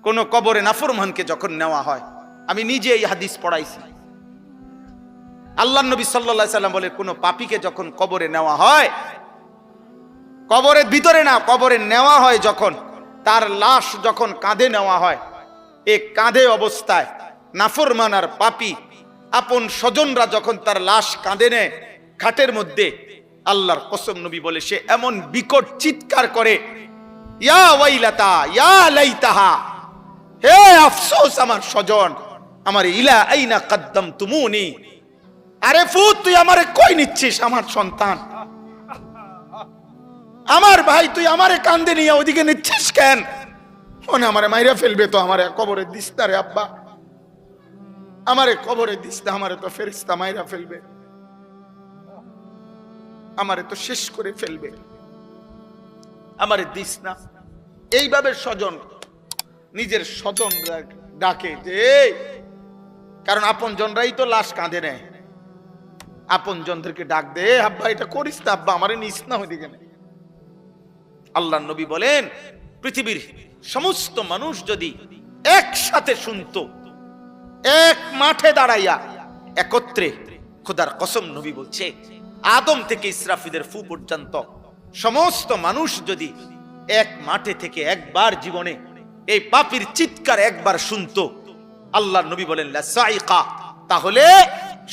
কোন কবরে নাফরমানকে যখন নেওয়া হয়, আমি নিজে এই হাদিস পড়াইছি, আল্লাহর নবী সাল্লাল্লাহু আলাইহি সাল্লাম বলে কোন পাপীকে যখন কবরে নেওয়া হয়, কবরের ভিতরে না, কবরে নেওয়া হয় যখন, তার লাশ যখন কাঁধে নেওয়া হয়, এই কাঁধে অবস্থায় নাফরমান আর পাপী আপন স্বজনরা যখন তার লাশ কাঁধে নেয় খাটের মধ্যে, আল্লাহর কসম নবী বলে সে এমন বিকট চিৎকার করে, ইয়া ওয়াইলাতা ইয়া লাইতাহা, হে আফসোস আমার স্বজন, আমার ইলা আইনা কদ্দামতুমুনি, আরে ফুত তুই আমারে কই নিচ্ছিস, আমার সন্তান, আমার ভাই তুই আমারে কান্দে নিয়ে ওদিকে নিচ্ছিস কেন, মনে আমারে মাইরা ফেলবে তো, আমারে কবরে দিস না রে আব্বা, আমারে কবরে দিস না, আমারে তো ফেরেশতা মাইরা ফেলবে, আমারে তো শেষ করে ফেলবে, আমারে দিস না। এইভাবে স্বজন নিজের স্বজন ডাকে যে, কারণ আপন জনরাই তো লাশ কাঁধে নেয়, আপন জনদেরকে ডাক দে, আব্বা এটা করিস না, আব্বা আমারে নিস না ওইদিকে। আল্লাহর নবী বলেন পৃথিবীর সমস্ত মানুষ যদি একসাথে শুনতো, এক মাঠে দাঁড়াইয়া একত্রে, খোদার কসম নবী বলছে আদম থেকে ইসরাফিলের ফু পর্যন্ত সমস্ত মানুষ যদি এক মাঠে থেকে একবার জীবনে এই পাপীর চিৎকার একবার শুনতো, আল্লাহর নবী বলেন লা সাইকা, তাহলে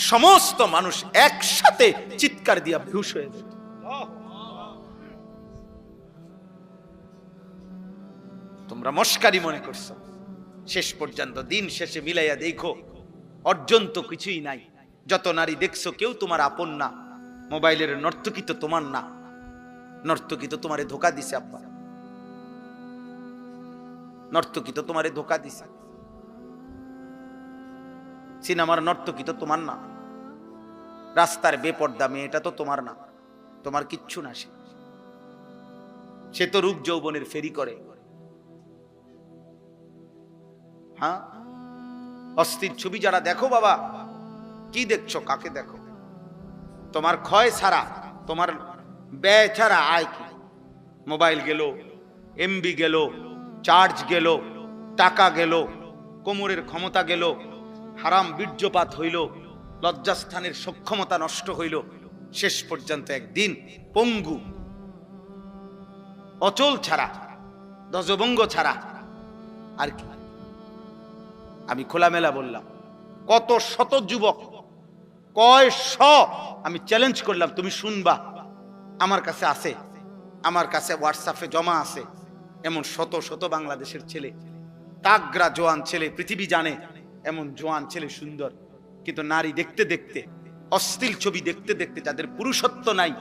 সমস্ত মানুষ একসাথে চিৎকার দিয়া বেহুশ হয়ে যেত। তোমরা মস্কারি মনে করছো, শেষ পর্যন্ত দিন শেষে মিলাইয়া দেখো অর্জন তো কিছুই নাই। যত নারী দেখছো কেউ তোমার আপন না, মোবাইলের নর্তকী তো তোমার না, নর্তকী তো তোমারে ধোকা দিছে আব্বা, নর্তকী তো তোমারে ধোকা দিছে, সিনেমার নর্তকী তো তোমার না, রাস্তার বেপর্দা মেয়েটা তো তোমার না, তোমার কিচ্ছু না, সে তো রূপ যৌবনের ফেরি করে। হ্যাঁ, অস্থির ছবি যারা দেখো বাবা, কি দেখছো, কাকে দেখো? তোমার ক্ষয় ছাড়া, তোমার ব্যয় ছাড়া আয় কি? মোবাইল গেল, এমবি গেল, চার্জ গেল, টাকা গেল, কোমরের ক্ষমতা গেল, হারাম বীর্যপাত হইল, লজ্জাস্থানের সক্ষমতা নষ্ট হইল, শেষ পর্যন্ত একদিন পঙ্গু, অচল ছাড়া, ধ্বজভঙ্গ ছাড়া আর কি? আমি খোলামেলা বললাম, কত শত যুবক, কয় শ, আমি চ্যালেঞ্জ করলাম, তুমি শুনবা, আমার কাছে আছে, আমার কাছে হোয়াটসঅ্যাপে জমা আছে, এমন শত শত বাংলাদেশের ছেলে, তাগরা জোয়ান ছেলে, পৃথিবী জানে এমন জোয়ান ছেলে সুন্দর, কিন্তু নারী দেখতে দেখতে, অশ্লীল ছবি দেখতে দেখতে যাদের পুরুষত্ব নাই,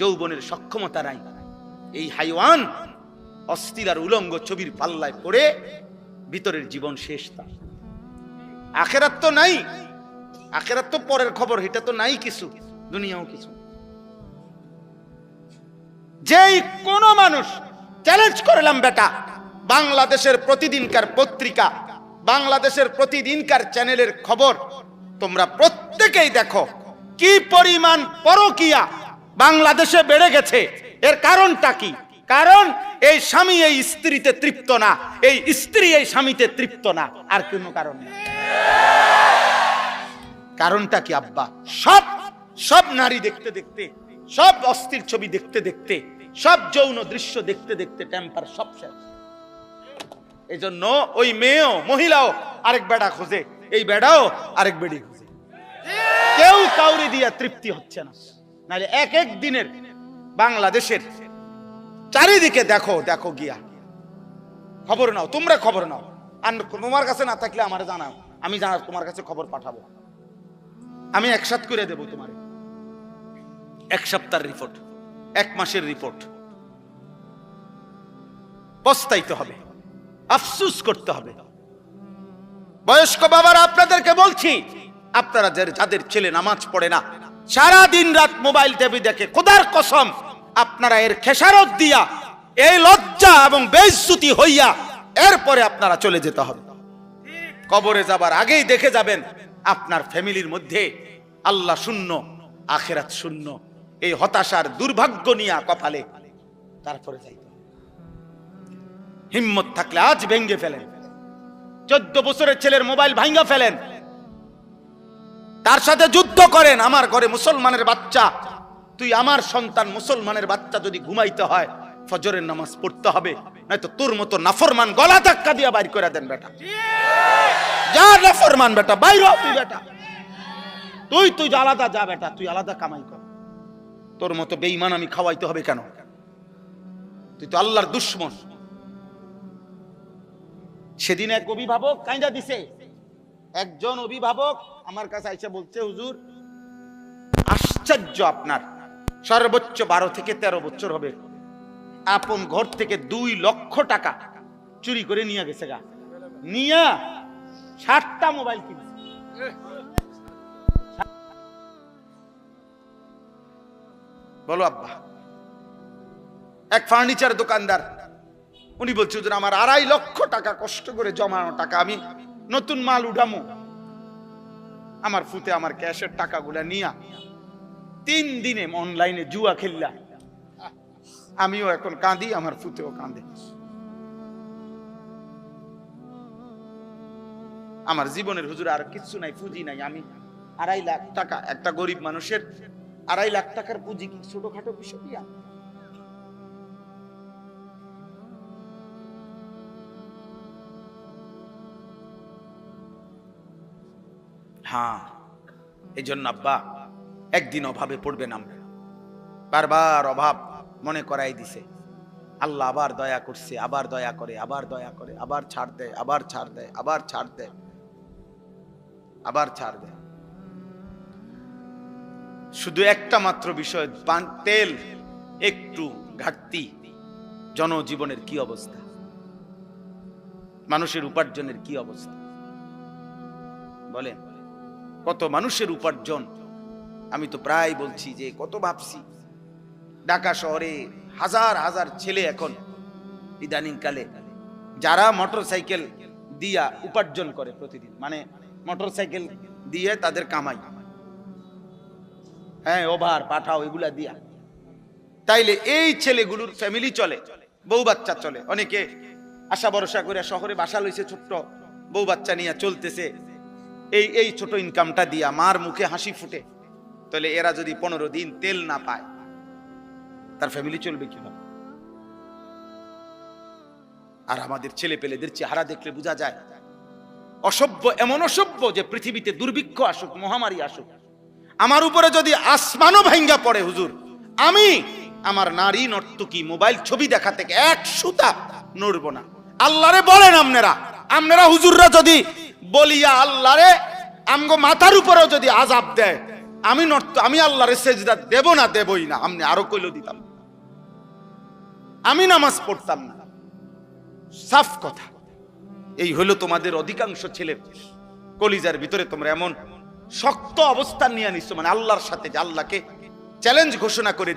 যৌবনের সক্ষমতা নাই, এই হাইওয়ান অশ্লীল আর উলঙ্গ ছবির পাল্লায় পড়ে ভিতরের জীবন শেষ। তার আখেরাত তো নাই, আখেরাত তো পরের খবর, এটা তো নাই কিছু, দুনিয়াও কিছু। যেই কোন মানুষ চ্যালেঞ্জ করলাম বেটা, বাংলাদেশের প্রতিদিনকার পত্রিকা, বাংলাদেশের প্রতিদিনকার চ্যানেলের খবর তোমরা প্রত্যেকেই দেখো, কি পরিমাণ পরকীয়া বাংলাদেশে বেড়ে গেছে। এর কারণটা কি? কারণ এই স্বামী এই স্ত্রীতে তৃপ্ত না, এই স্ত্রী এই স্বামীতে তৃপ্ত না, আর কোনো কারণ না। কারণটা কি আব্বা? সব নারী দেখতে দেখতে, সব অস্থির ছবি দেখতে দেখতে, সব যৌন দৃশ্য দেখতে দেখতে টেম্পার সব শেষ। এই জন্য ওই মেয়েও, মহিলাও আরেক বেড়া খোঁজে, এই বেড়াও আরেক বেড়ি খোঁজে, কেউ কাউরি দিয়া তৃপ্তি হচ্ছে না। নাহলে এক এক দিনের বাংলাদেশের চারিদিকে দেখো, দেখো গিয়া খবর নাও, তোমরা খবর নাও, আর তোমার কাছে না থাকলে আমার জানাও, আমি জানা তোমার কাছে খবর পাঠাবো, আমি একসাথ করে দেবো তোমার, এক সপ্তাহের রিপোর্ট, এক মাসের রিপোর্ট। পস্তাইতে হবে, আফসোস করতে হবে। বয়স্ক বাবারা আপনাদেরকে বলছি, আপনারা যাদের ছেলে নামাজ পড়ে না, সারা দিন রাত মোবাইল টিভি দেখে, খোদার কসম আপনারা এর খেসারত দিয়া, এই লজ্জা এবং বেইজ্জতি হইয়া এরপরে আপনারা চলে যেতে হবে। কবরে যাবার আগেই দেখে যাবেন আপনার ফ্যামিলির মধ্যে আল্লাহ শূন্য, আখিরাত শূন্য, এই হতাশার দুর্ভাগ্য নিয়ে কপালে, তারপরে যাইতে। হিম্মত থাকলে আজ ভেঙ্গে ফেলেন। 14 বছরের ছেলের মোবাইল ভাঙা ফেলেন, তার সাথে যুদ্ধ করেন। আমার ঘরে মুসলমানের বাচ্চা, তুই আমার সন্তান মুসলমানের বাচ্চা যদি ঘুমাইতে হয় ফজরের নামাজ পড়তে হবে, নয়তো তোর মতো নাফরমান গলা ধাক্কা দিয়া বাইর করে দেন বেটা। যা নাফরমান বেটা, বাইর হ তুই বেটা, তুই আলাদা যা বেটা, তুই আলাদা কামাই কর। তোর মতো বেঈমান আমি খাওয়াইতে হবে কেন? তুই তো আল্লাহর দুশমন। সেদিন এক অভিভাবক কাইন্দা দিছে, একজন অভিভাবক আমার কাছে আইসা বলছে, হুজুর আশ্চর্য, আপনার সর্বোচ্চ 12 থেকে 13 বছর হবে, আপন ঘর থেকে 2 লক্ষ টাকা চুরি করে নিয়ে গেছে গা, নিয়া 60টা মোবাইল কিনছে। বলো আব্বা। এক ফার্নিচার দোকানদার, উনি বলছে, হুজুর আমার 2.5 লক্ষ টাকা কষ্ট করে জমানো টাকা, আমি নতুন মাল উঠামো, আমার ফুতে আমার ক্যাশের টাকাগুলা নিয়া 3 দিনে অনলাইনে জুয়া খেললা। আমিও এখন কাঁদি, আমার ফুতেও কাঁদে। আমার জীবনের হুজুর আর কিছু নাই, পুঁজি নাই। আমি 2.5 লাখ টাকা, একটা গরিব মানুষের 2.5 লাখ টাকার পুঁজি কি ছোটখাটো বিষয়? হ্যাঁ, এই জন্য আব্বা একদিন অভাবে পড়বেন আমরা। বারবার অভাব মনে করাই দিছে, আল্লাহ আবার দয়া করছে, আবার দয়া করে, আবার দয়া করে, আবার ছাড় দেয়, আবার ছাড় দেয়, আবার ছাড় দেয়, আবার ছাড় দেয়। শুধু একটা মাত্র বিষয়, তেল একটু ঘাটতি, জনজীবনের কি অবস্থা, মানুষের উপার্জনের কি অবস্থা বলেন? কত মানুষের উপার্জন, আমি তো প্রায় বলছি যে কত ভাবছি। ঢাকা শহরে হাজার হাজার ছেলে এখন ইদানিং কালে যারা মোটরসাইকেল দিয়া উপার্জন করে প্রতিদিন, মানে মোটরসাইকেল দিয়ে তাদের কামাই, হ্যাঁ ওভার পাঠাও এগুলা দিয়া, তাইলে এই ছেলেগুলোর ফ্যামিলি চলে, বউ বাচ্চা চলে। অনেকে আশা ভরসা করে শহরে বাসা লইছে, ছোট্ট বউ বাচ্চা নিয়ে চলতেছে, এই ছোট ইনকামটা দিয়া মার মুখে হাসি ফুটে। তাহলে এরা যদি 15 দিন তেল না পায়, তার ফ্যামিলি চলবে কিভাবে? আর আমাদের ছেলে পেলেদের চেহারা দেখলে বোঝা যায় অসভ্য, এমন অসভ্য যে পৃথিবীতে দুর্ভিক্ষ আসুক, মহামারী আসুক, আমার উপরে যদি আসমানও ভাঙ্গা পড়ে হুজুর, আমি আমার নারী নর্তকী মোবাইল ছবি দেখা থেকে 1 সুতা নড়ব না। আল্লাহরে বলেন আপনারা হুজুররা যদি বলিয়া আল্লাহরে আমগো মাথার উপরেও যদি আযাব দেয়, আমি আল্লাহরে সেজদা দেব না, দেবই না। আপনি আরো কইলো দিতাম, আমি নামাজ পড়তাম না। সাফ কথা। এই হলো তোমাদের অধিকাংশ ছেলে কলিজার ভিতরে, তোমরা এমন শক্ত অবস্থান নিয়ে নিচ্ছ, মানে আল্লাহর সাথে, যে আল্লাহকে চ্যালেঞ্জ ঘোষণা করে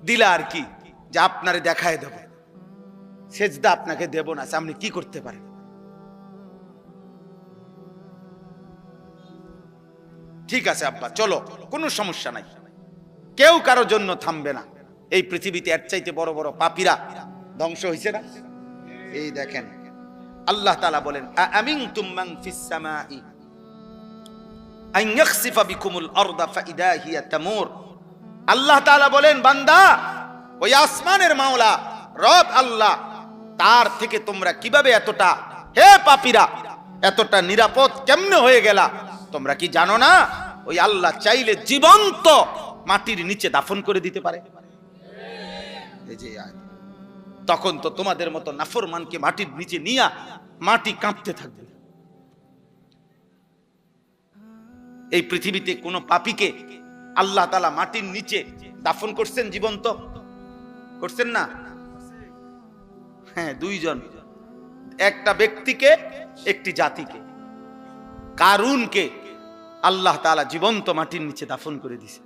দিলা আর কি, যে আপনারে দেখায় দেব, সেজদা আপনাকে দেব না। আপনি কি করতে পারেন? ঠিক আছে আব্বা, চলো, কোনো সমস্যা নাই, কেউ কারোর জন্য থামবে না। এই পৃথিবীতে এর চাইতে বড় বড় পাপীরা ধ্বংস হয়েছে না? এই দেখেন, আল্লাহ তাআলা বলেন, আমিনতুম মান ফিস সামাই আন ইয়াখসিফা বিকুমুল আরদা ফাইদা হিয়া তামুর। আল্লাহ তাআলা বলেন, বান্দা, ওই আসমানের মাওলা রব আল্লাহ, তার থেকে তোমরা কিভাবে এতটা, হে পাপীরা, এতটা নিরাপদ কেমনে হয়ে গেলা? তোমরা কি জানো না ওই আল্লাহ চাইলে জীবন্ত মাটির নিচে দাফন করে দিতে পারে? এই যে তখন তো তোমাদের মতো নাফরমানকে মাটির নিচে নিয়া মাটি কাঁপতে থাকবে। এই পৃথিবীতে কোন পাপীকে আল্লাহ তাআলা মাটির নিচে দাফন করছেন? জীবন্ত করছেন না? হ্যাঁ, 2 জন, একটা ব্যক্তিকে, একটি জাতিকে। কারুনকে আল্লাহ তাআলা জীবন্ত মাটির নিচে দাফন করে দিয়েছে।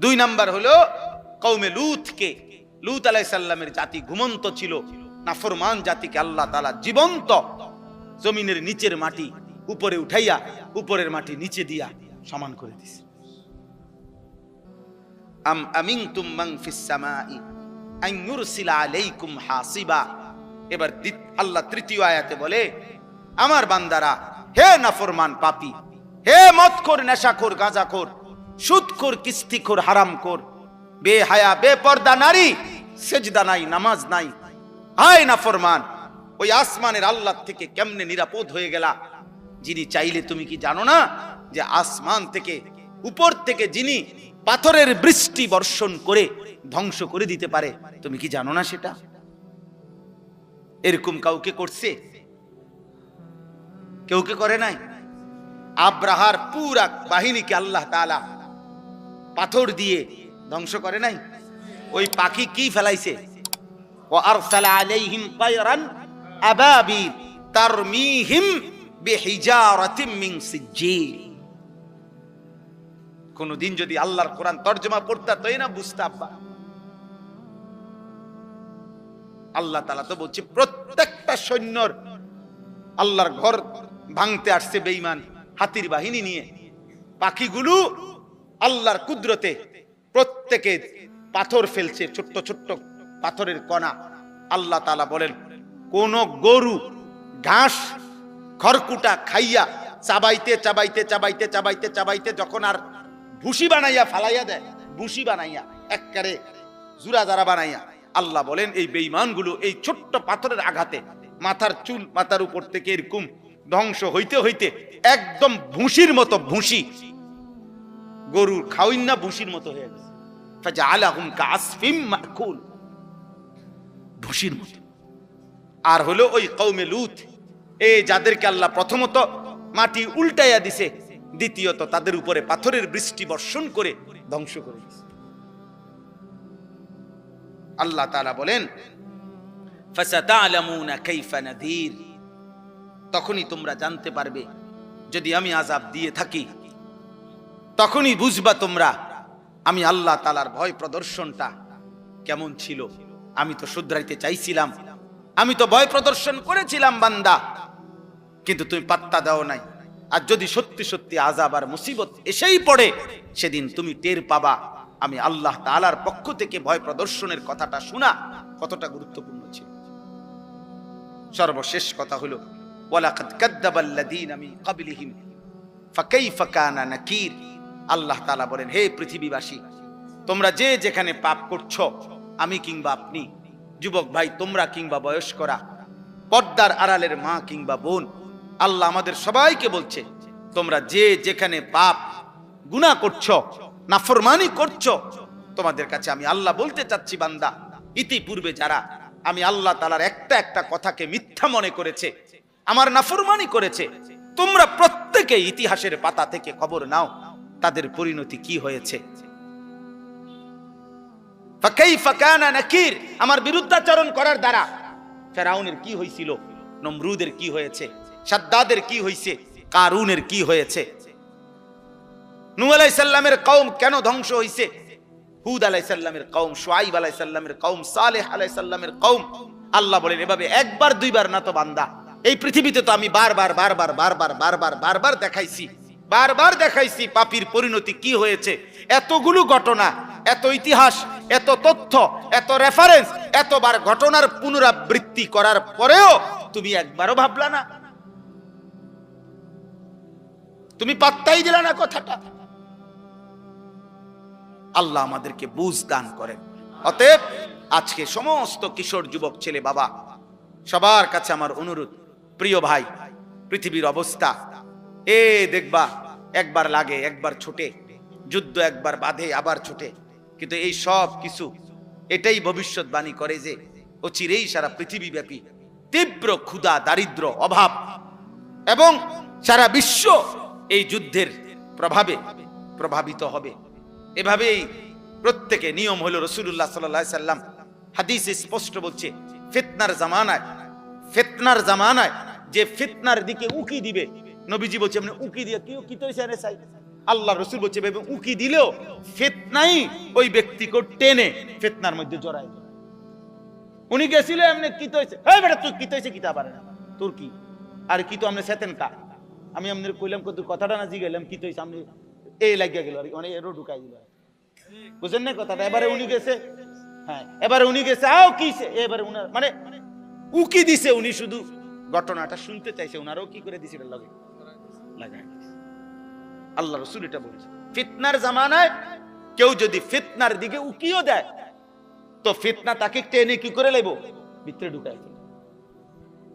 2 নাম্বার হলো কওমে লূতকে, লূত আলাইহিস সালামের জাতি ঘুমন্ত ছিল, নাফরমান জাতিকে আল্লাহ তাআলা জীবন্ত জমিনের নিচের মাটি উপরে উঠাইয়া উপরের মাটি নিচে দিয়া সমান করে দিয়েছে। আম আমিনতুম মান ফিস সামাই আন ইউরসিলা আলাইকুম হাসিবা। এবার আল্লাহ তৃতীয় আয়াতে বলে, আমার বান্দারা, হে নাফরমান পাপী, হে মদখোর, নেশাখোর, গাঁজাখোর, সুদখোর, কিস্তিখোর, হারামখোর, বেহায়া, বেপর্দা নারী, সেজদা নাই, নামাজ নাই, হায় নাফরমান, ওই আসমানের আল্লাহ থেকে কেমনে নিরাপদ হয়ে গেলা? যিনি চাইলে, তুমি কি জানো না যে আসমান থেকে, উপর থেকে যিনি পাথরের বৃষ্টি বর্ষণ করে ধ্বংস করে দিতে পারে? তুমি কি জানো না সেটা? এরকম কাউকে করছে? কেউকে করে নাই? আব্রাহার পুরা বাহিনীকে আল্লাহ তাআলা পাথর দিয়ে ধ্বংস করে নাই? ওই পাখি কি ফেলাইছে? ওয়া আরসালা আলাইহিম তায়রান আবাবিল তারমিহিম বিহিজারাতিম মিন সিজ্জিল। কোনদিন যদি আল্লাহর কোরআন তরজমা পড়তা তাই না বুঝতা আব্বা। আল্লাহ তাআলা তো বলছে প্রত্যেকটা সৈন্যর আল্লাহর ঘর ভাঙতে আসছে বেঈমান হাতির বাহিনী নিয়ে। পাখিগুলো আল্লাহর কুদরতে প্রত্যেকে পাথর ফেলছে, ছোট্ট ছোট্ট পাথরের কণা। আল্লাহ তাআলা বলেন, কোন গরু ঘাস খড়কুটা খাইয়া চাবাইতে চাবাইতে চাবাইতে চাবাইতে চাবাইতে যখন আর ভুসি বানাইয়া ফালাইয়া দেয়, ভুসি বানাইয়া একবারে জুরা জারা বানাইয়া, আল্লাহ বলেন এই বেঈমানগুলো এই ছোট্ট পাথরের আঘাতে মাথার চুল মাথার উপর থেকে এরকম ধ্বংস হইতে হইতে একদম ভুসির মতো, ভুসি গরুর খাওয়াইন না, ভুসির মতো হয়ে গেছে। ফাজআলাহুম কাআসফিম মাকুল, ভুসির মতো। আর হলো ওই কওমে লূত, এই যাদেরকে আল্লাহ প্রথমত মাটি উল্টাইয়া দিছে, দ্বিতীয়ত তাদের উপরে পাথরের বৃষ্টি বর্ষণ করে ধ্বংস করে দিছে। আল্লাহ তাআলা বলেন, ফাসাতা'লামুনা কাইফা নাযীর, তখনই তোমরা জানতে পারবে যদি আমি আযাব দিয়ে থাকি, তখনই বুঝবা তোমরা আমি আল্লাহ তাআলার ভয় প্রদর্শনটা কেমন ছিল। আমি তো শুধরাইতে চাইছিলাম, আমি তো ভয় প্রদর্শন করেছিলাম বান্দা, কিন্তু তুমি পাত্তা দাও নাই। আর যদি সত্যি সত্যি আযাব আর মুসিবত এসেই পড়ে, সেদিন তুমি টের পাবা আমি আল্লাহ তাআলার পক্ষ থেকে ভয় প্রদর্শনের কথাটা শোনা কতটা গুরুত্বপূর্ণ ছিল। সর্বশেষ কথা হলো, ওয়ালাকাদ কাযযাবাল্লাযীনা মিন ক্বাবলিহিম ফাকাইফা কানা নাকির। আল্লাহ তাআলা বলেন, হে পৃথিবীবাসী, তোমরা যে যেখানে পাপ করছো, আমি কিংবা আপনি, যুবক ভাই তোমরা কিংবা বয়স্করা, পর্দার আড়ালের মা কিংবা বোন, আল্লাহ আমাদের সবাইকে বলছে, তোমরা যে যেখানে পাপ গুনাহ করছো, নাফরমানি করছো, তোমাদের কাছে আমি আল্লাহ বলতে চাচ্ছি বান্দা, ইতিপূর্বে যারা আমি আল্লাহ তাআলার একটা একটা কথাকে মিথ্যা মনে করেছে, আমার নাফরমানি করেছে, তোমরা প্রত্যেকে ইতিহাসের পাতা থেকে খবর নাও তাদের পরিণতি কি হয়েছে। ফাকাইফা কানা নাকির, আমার বিরুদ্ধাচরণ করার দ্বারা ফেরাউনের কি হয়েছিল, নমরুদের কি হয়েছে, সাদ্দাদের কি হয়েছে, কারুনের কি হয়েছে, নূহ আলাইহিস সালামের কওম কেন ধ্বংস হয়েছে, হুদ আলাইহিস সালামের কওম, শুআইব আলাইহিস সালামের কওম, সালেহ আলাইহিস সালামের কওম। আল্লাহ বলেন, এভাবে একবার দুইবার না তো বান্দা, এই পৃথিবীতে তো আমি বারবার বারবার বারবার বারবার বারবার দেখাইছি, বারবার দেখাইছি পাপীর পরিণতি কি হয়েছে। এতগুলো ঘটনা, এত ইতিহাস, এত তথ্য, এত রেফারেন্স, এতবার ঘটনার পুনরাবৃত্তি করার পরেও তুমি একবারও ভাবলা না, তুমি পাত্তাই দিলা না কথাটা। আল্লাহ আমাদেরকে বুঝ দান করেন। অতএব আজকে সমস্ত কিশোর যুবক ছেলে বাবা সবার কাছে আমার অনুরোধ, প্রিয় ভাই, পৃথিবীর অবস্থা দেখবা একবার লাগে একবার ছোটে, যুদ্ধ একবার বাঁধে আবার ছোটে, কিন্তু এই সব কিছু এটাই ভবিষ্যৎবাণী করে যে অচিরেই সারা পৃথিবীব্যাপী তীব্র ক্ষুধা, দারিদ্র, অভাব এবং সারা বিশ্ব এই যুদ্ধের প্রভাবে প্রভাবিত হবে। এভাবেই প্রত্যেকে নিয়ম হলো, রাসূলুল্লাহ সাল্লাল্লাহু আলাইহি সাল্লাম হাদিসে স্পষ্ট বলছে, ফিতনার জামানায় যে ফিতনার দিকে উকি দিবে, নবীজি বলছে মানে উকি দিয়ে কি তৈছে রে সাই, আল্লাহ রাসূল বলছে উকি দিলেও ফিতনাই ওই ব্যক্তিকে টেনে ফিতনার মধ্যে জড়ায়। উনি গেছিল এমনি কি তৈছে, এই বেটা তুই কি তৈছে কিতা পারে না তোর কি, আর কি তো আমনে সেতেন কা, আমি আপনাদের কইলাম কত কথাটা না জিগাইলাম কি তৈছে, আমি এই লাগিয়া গেল আর মানে এরও ঢুকাই দিল, বুঝেন না কথাটা। এবারে উনি গেছে, হ্যাঁ এবারে উনি গেছে আও কিছে, এবারে উনার মানে উকি দিছে, উনি শুধু ঘটনাটা শুনতে চাইছে, উনারও কি করে দিছে লাগে লাগাই। আল্লাহ রাসূল এটা বলেছে, ফিতনার জামানায় কেউ যদি ফিতনার দিকে উকিও দেয় তো ফিতনা তাকে টেনে কি করে লাইব, ভিতরে ঢুকায়।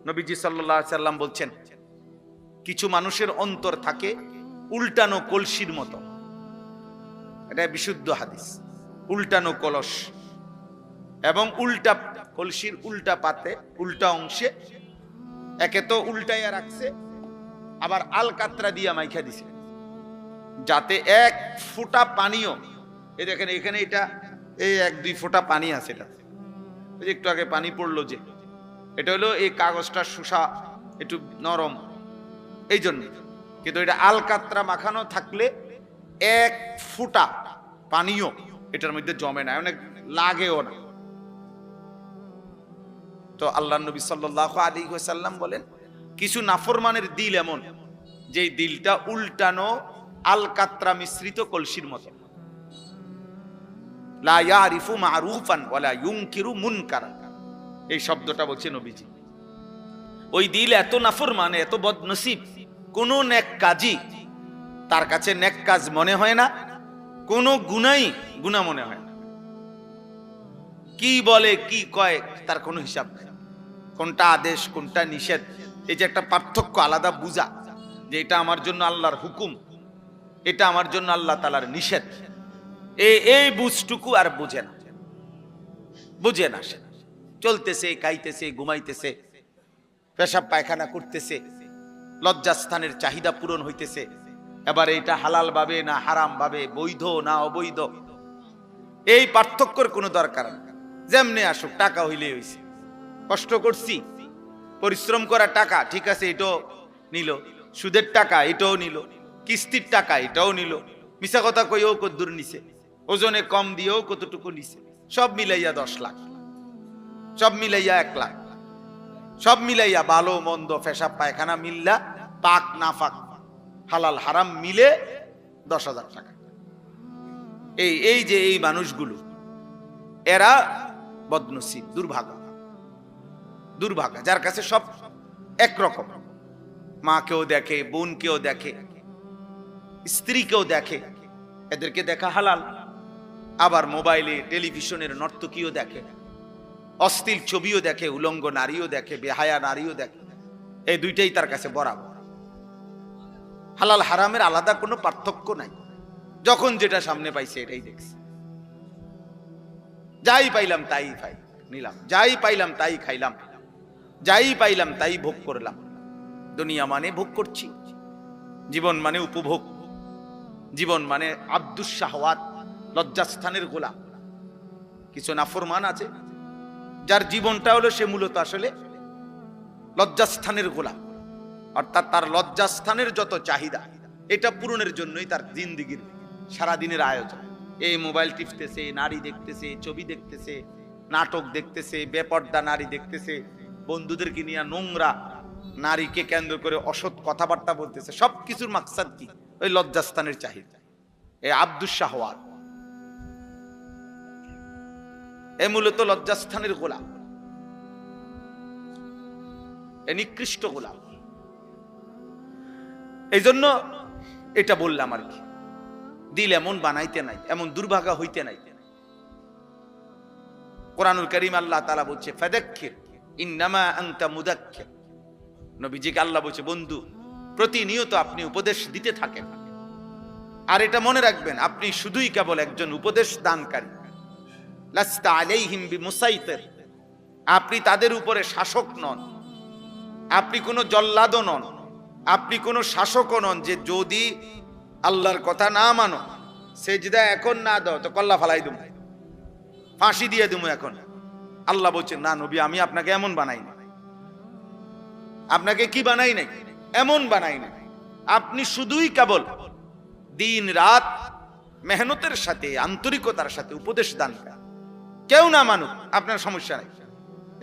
নবীজি সাল্লাল্লাহু আলাইহি সাল্লাম বলছেন, কিছু মানুষের অন্তর থাকে উল্টানো কলসির মতো। এটা বিশুদ্ধ হাদিস। উল্টানো কলস এবং উল্টা কলসির উল্টা পাতে, উল্টা অংশে একে তো উল্টাইয়া রাখছে, আবার আলকাতরা দিয়া মাইখা দিছে, যাতে এক ফোঁটা পানিও, এই দেখেন এখানে এটা এই 1-2 ফোঁটা পানি আছে, এটা একটু আগে পানি পড়লো যে, এটা হলো এই কাগজটা শুষা একটু নরম এই জন্য, কিন্তু এটা আলকাতরা মাখানো থাকলে এক ফোঁটা পানিও এটার মধ্যে জমে না, অনেক লাগেও না। তো আল্লাহ নবী সাল্লাল্লাহু আলাইহি ওয়াসাল্লাম বলেন, কিছু নাফরমানের দিল এমন যে দিলটা উল্টানো আলকাতরা মিশ্রিত কলসির মতো। লা ইয়ারিফু মারুফান ওয়ালা ইউনকিরু মুনকারা, এই শব্দটা বলছে নবীজি। ওই দিল এত নাফরমান, এত বদনসিব, কোন নেক কাজই তার কাছে নেক কাজ মনে হয় না, কোন গুনাই গুনাহ মনে হয় না। কি বলে কি কয় তার কোনো হিসাব নেই, কোনটা আদেশ কোনটা নিষেধ, এই যে একটা পার্থক্য আলাদা বুঝা, যে এটা আমার জন্য আল্লাহর হুকুম, এটা আমার জন্য আল্লাহ তাআলার নিষেধ, এই বুঝটুকু আর বুঝে না, বুঝে না। সে চলতেছে, খাইতেছে, ঘুমাইতেছে, পেশাব পায়খানা করতেছে, লজ্জাস্থানের চাহিদা পূরণ হইতেছে। এবার এটা হালাল ভাবে না হারাম ভাবে, বৈধ না অবৈধ, এই পার্থক্যের কোনো দরকার নেই। যেমনি আসুক, টাকা হইলে হইছে, কষ্ট করছি, পরিশ্রম করা টাকা, ঠিক আছে, এটাও নিল, সুদের টাকা এটাও নিল, কিস্তির টাকা এটাও নিল, মিছা কথা কইও কদ্দুর নিছে, ওজনে কম দিয়েও কতটুকু নিছে, সব মিলাইয়া 10 লাখ, সব মিলাইয়া 1 লাখ, সব মিলাইয়া ভালো মন্দ পেশাব পায়খানা মিল্লা, পাক নাফাক হালাল হারাম মিলে 10,000 টাকা। এই যে এই মানুষগুলো, এরা বদনসিব, দুর্ভাগা, দুর্ভাগা, যার কাছে সব একরকম, মাকেও দেখে, বোনকেও দেখে, স্ত্রীকেও দেখে, এদেরকে দেখা হালাল, আবার মোবাইলে টেলিভিশনের নর্তকীও দেখে, অশ্লীল ছবিও দেখে, উলঙ্গ নারীও দেখে, বেহায়া নারীও দেখে, এই দুইটাই তার কাছে বরাবর। হালাল হারামের আলাদা কোনো পার্থক্য নাই, যখন যেটা সামনে পাইছে এটাই দেখছে, যাই পাইলাম তাই নিলাম, যাই পাইলাম তাই খাইলাম, যাই পাইলাম তাই ভোগ করলাম। দুনিয়া মানে ভোগ করছি, জীবন মানে উপভোগ, জীবন মানে আব্দুস শাহওয়াত, লজ্জাস্থানের গোলাম। কিছু নাফরমান আছে যার জীবনটা হলো সে মূলত আসলে লজ্জাস্থানের গোলাম, অর্থাৎ তার লজ্জাস্থানের যত চাহিদা এটা পূরণের জন্যই তার জিন্দেগির সারাদিনের আয়োজন। এই মোবাইল টিপতেছে, নারী দেখতেছে, ছবি দেখতেছে, নাটক দেখতেছে, বেপর্দা নারী দেখতেছে, বন্ধুদেরকে নিয়ে নোংরা নারীকে কেন্দ্র করে অসৎ কথাবার্তা বলতেছে, সবকিছুর মাকসাদ কি? ওই লজ্জাস্থানের চাহিদা। এই আব্দুস শাহওয়াত, এ মূলত লজ্জাস্থানের গোলাম, এ নিকৃষ্ট গোলাম। এই জন্য এটা বললাম আর কি, দিল এমন বানাইতে নাই, এমন দুর্ভাগা হইতে নাই। কোরআনুল কারীম আল্লাহ তাআলা বলছে, ফাযাক্কির ইন্নামা আনতা মুযাক্কির। নবীজিকে আল্লাহ বলছে, বন্ধু প্রতিনিয়ত আপনি উপদেশ দিতে থাকেন, আর এটা মনে রাখবেন আপনি শুধুই কেবল একজন উপদেশ দানকারী। লাস্তা আলাইহিম বিমুসাইতির, আপনি তাদের উপরে শাসক নন, আপনি কোনো জল্লাদও নন, আপনি কোনো শাসকও নন যে যদি আল্লাহর কথা না মানো, সেজদা এখন না দাও তো কল্লা ফালাই দেবো, ফাঁসি দিয়ে দেবো এখন। আল্লাহ বলছেন, না নবী, আমি আপনাকে এমন বানাই না। আপনাকে কি বানাই নাই? এমন বানাই না। আপনি শুধুই কেবল দিন রাত মেহনতের সাথে, আন্তরিকতার সাথে উপদেশ দান করেন। কেউ না মানুক, আপনার সমস্যা নাই,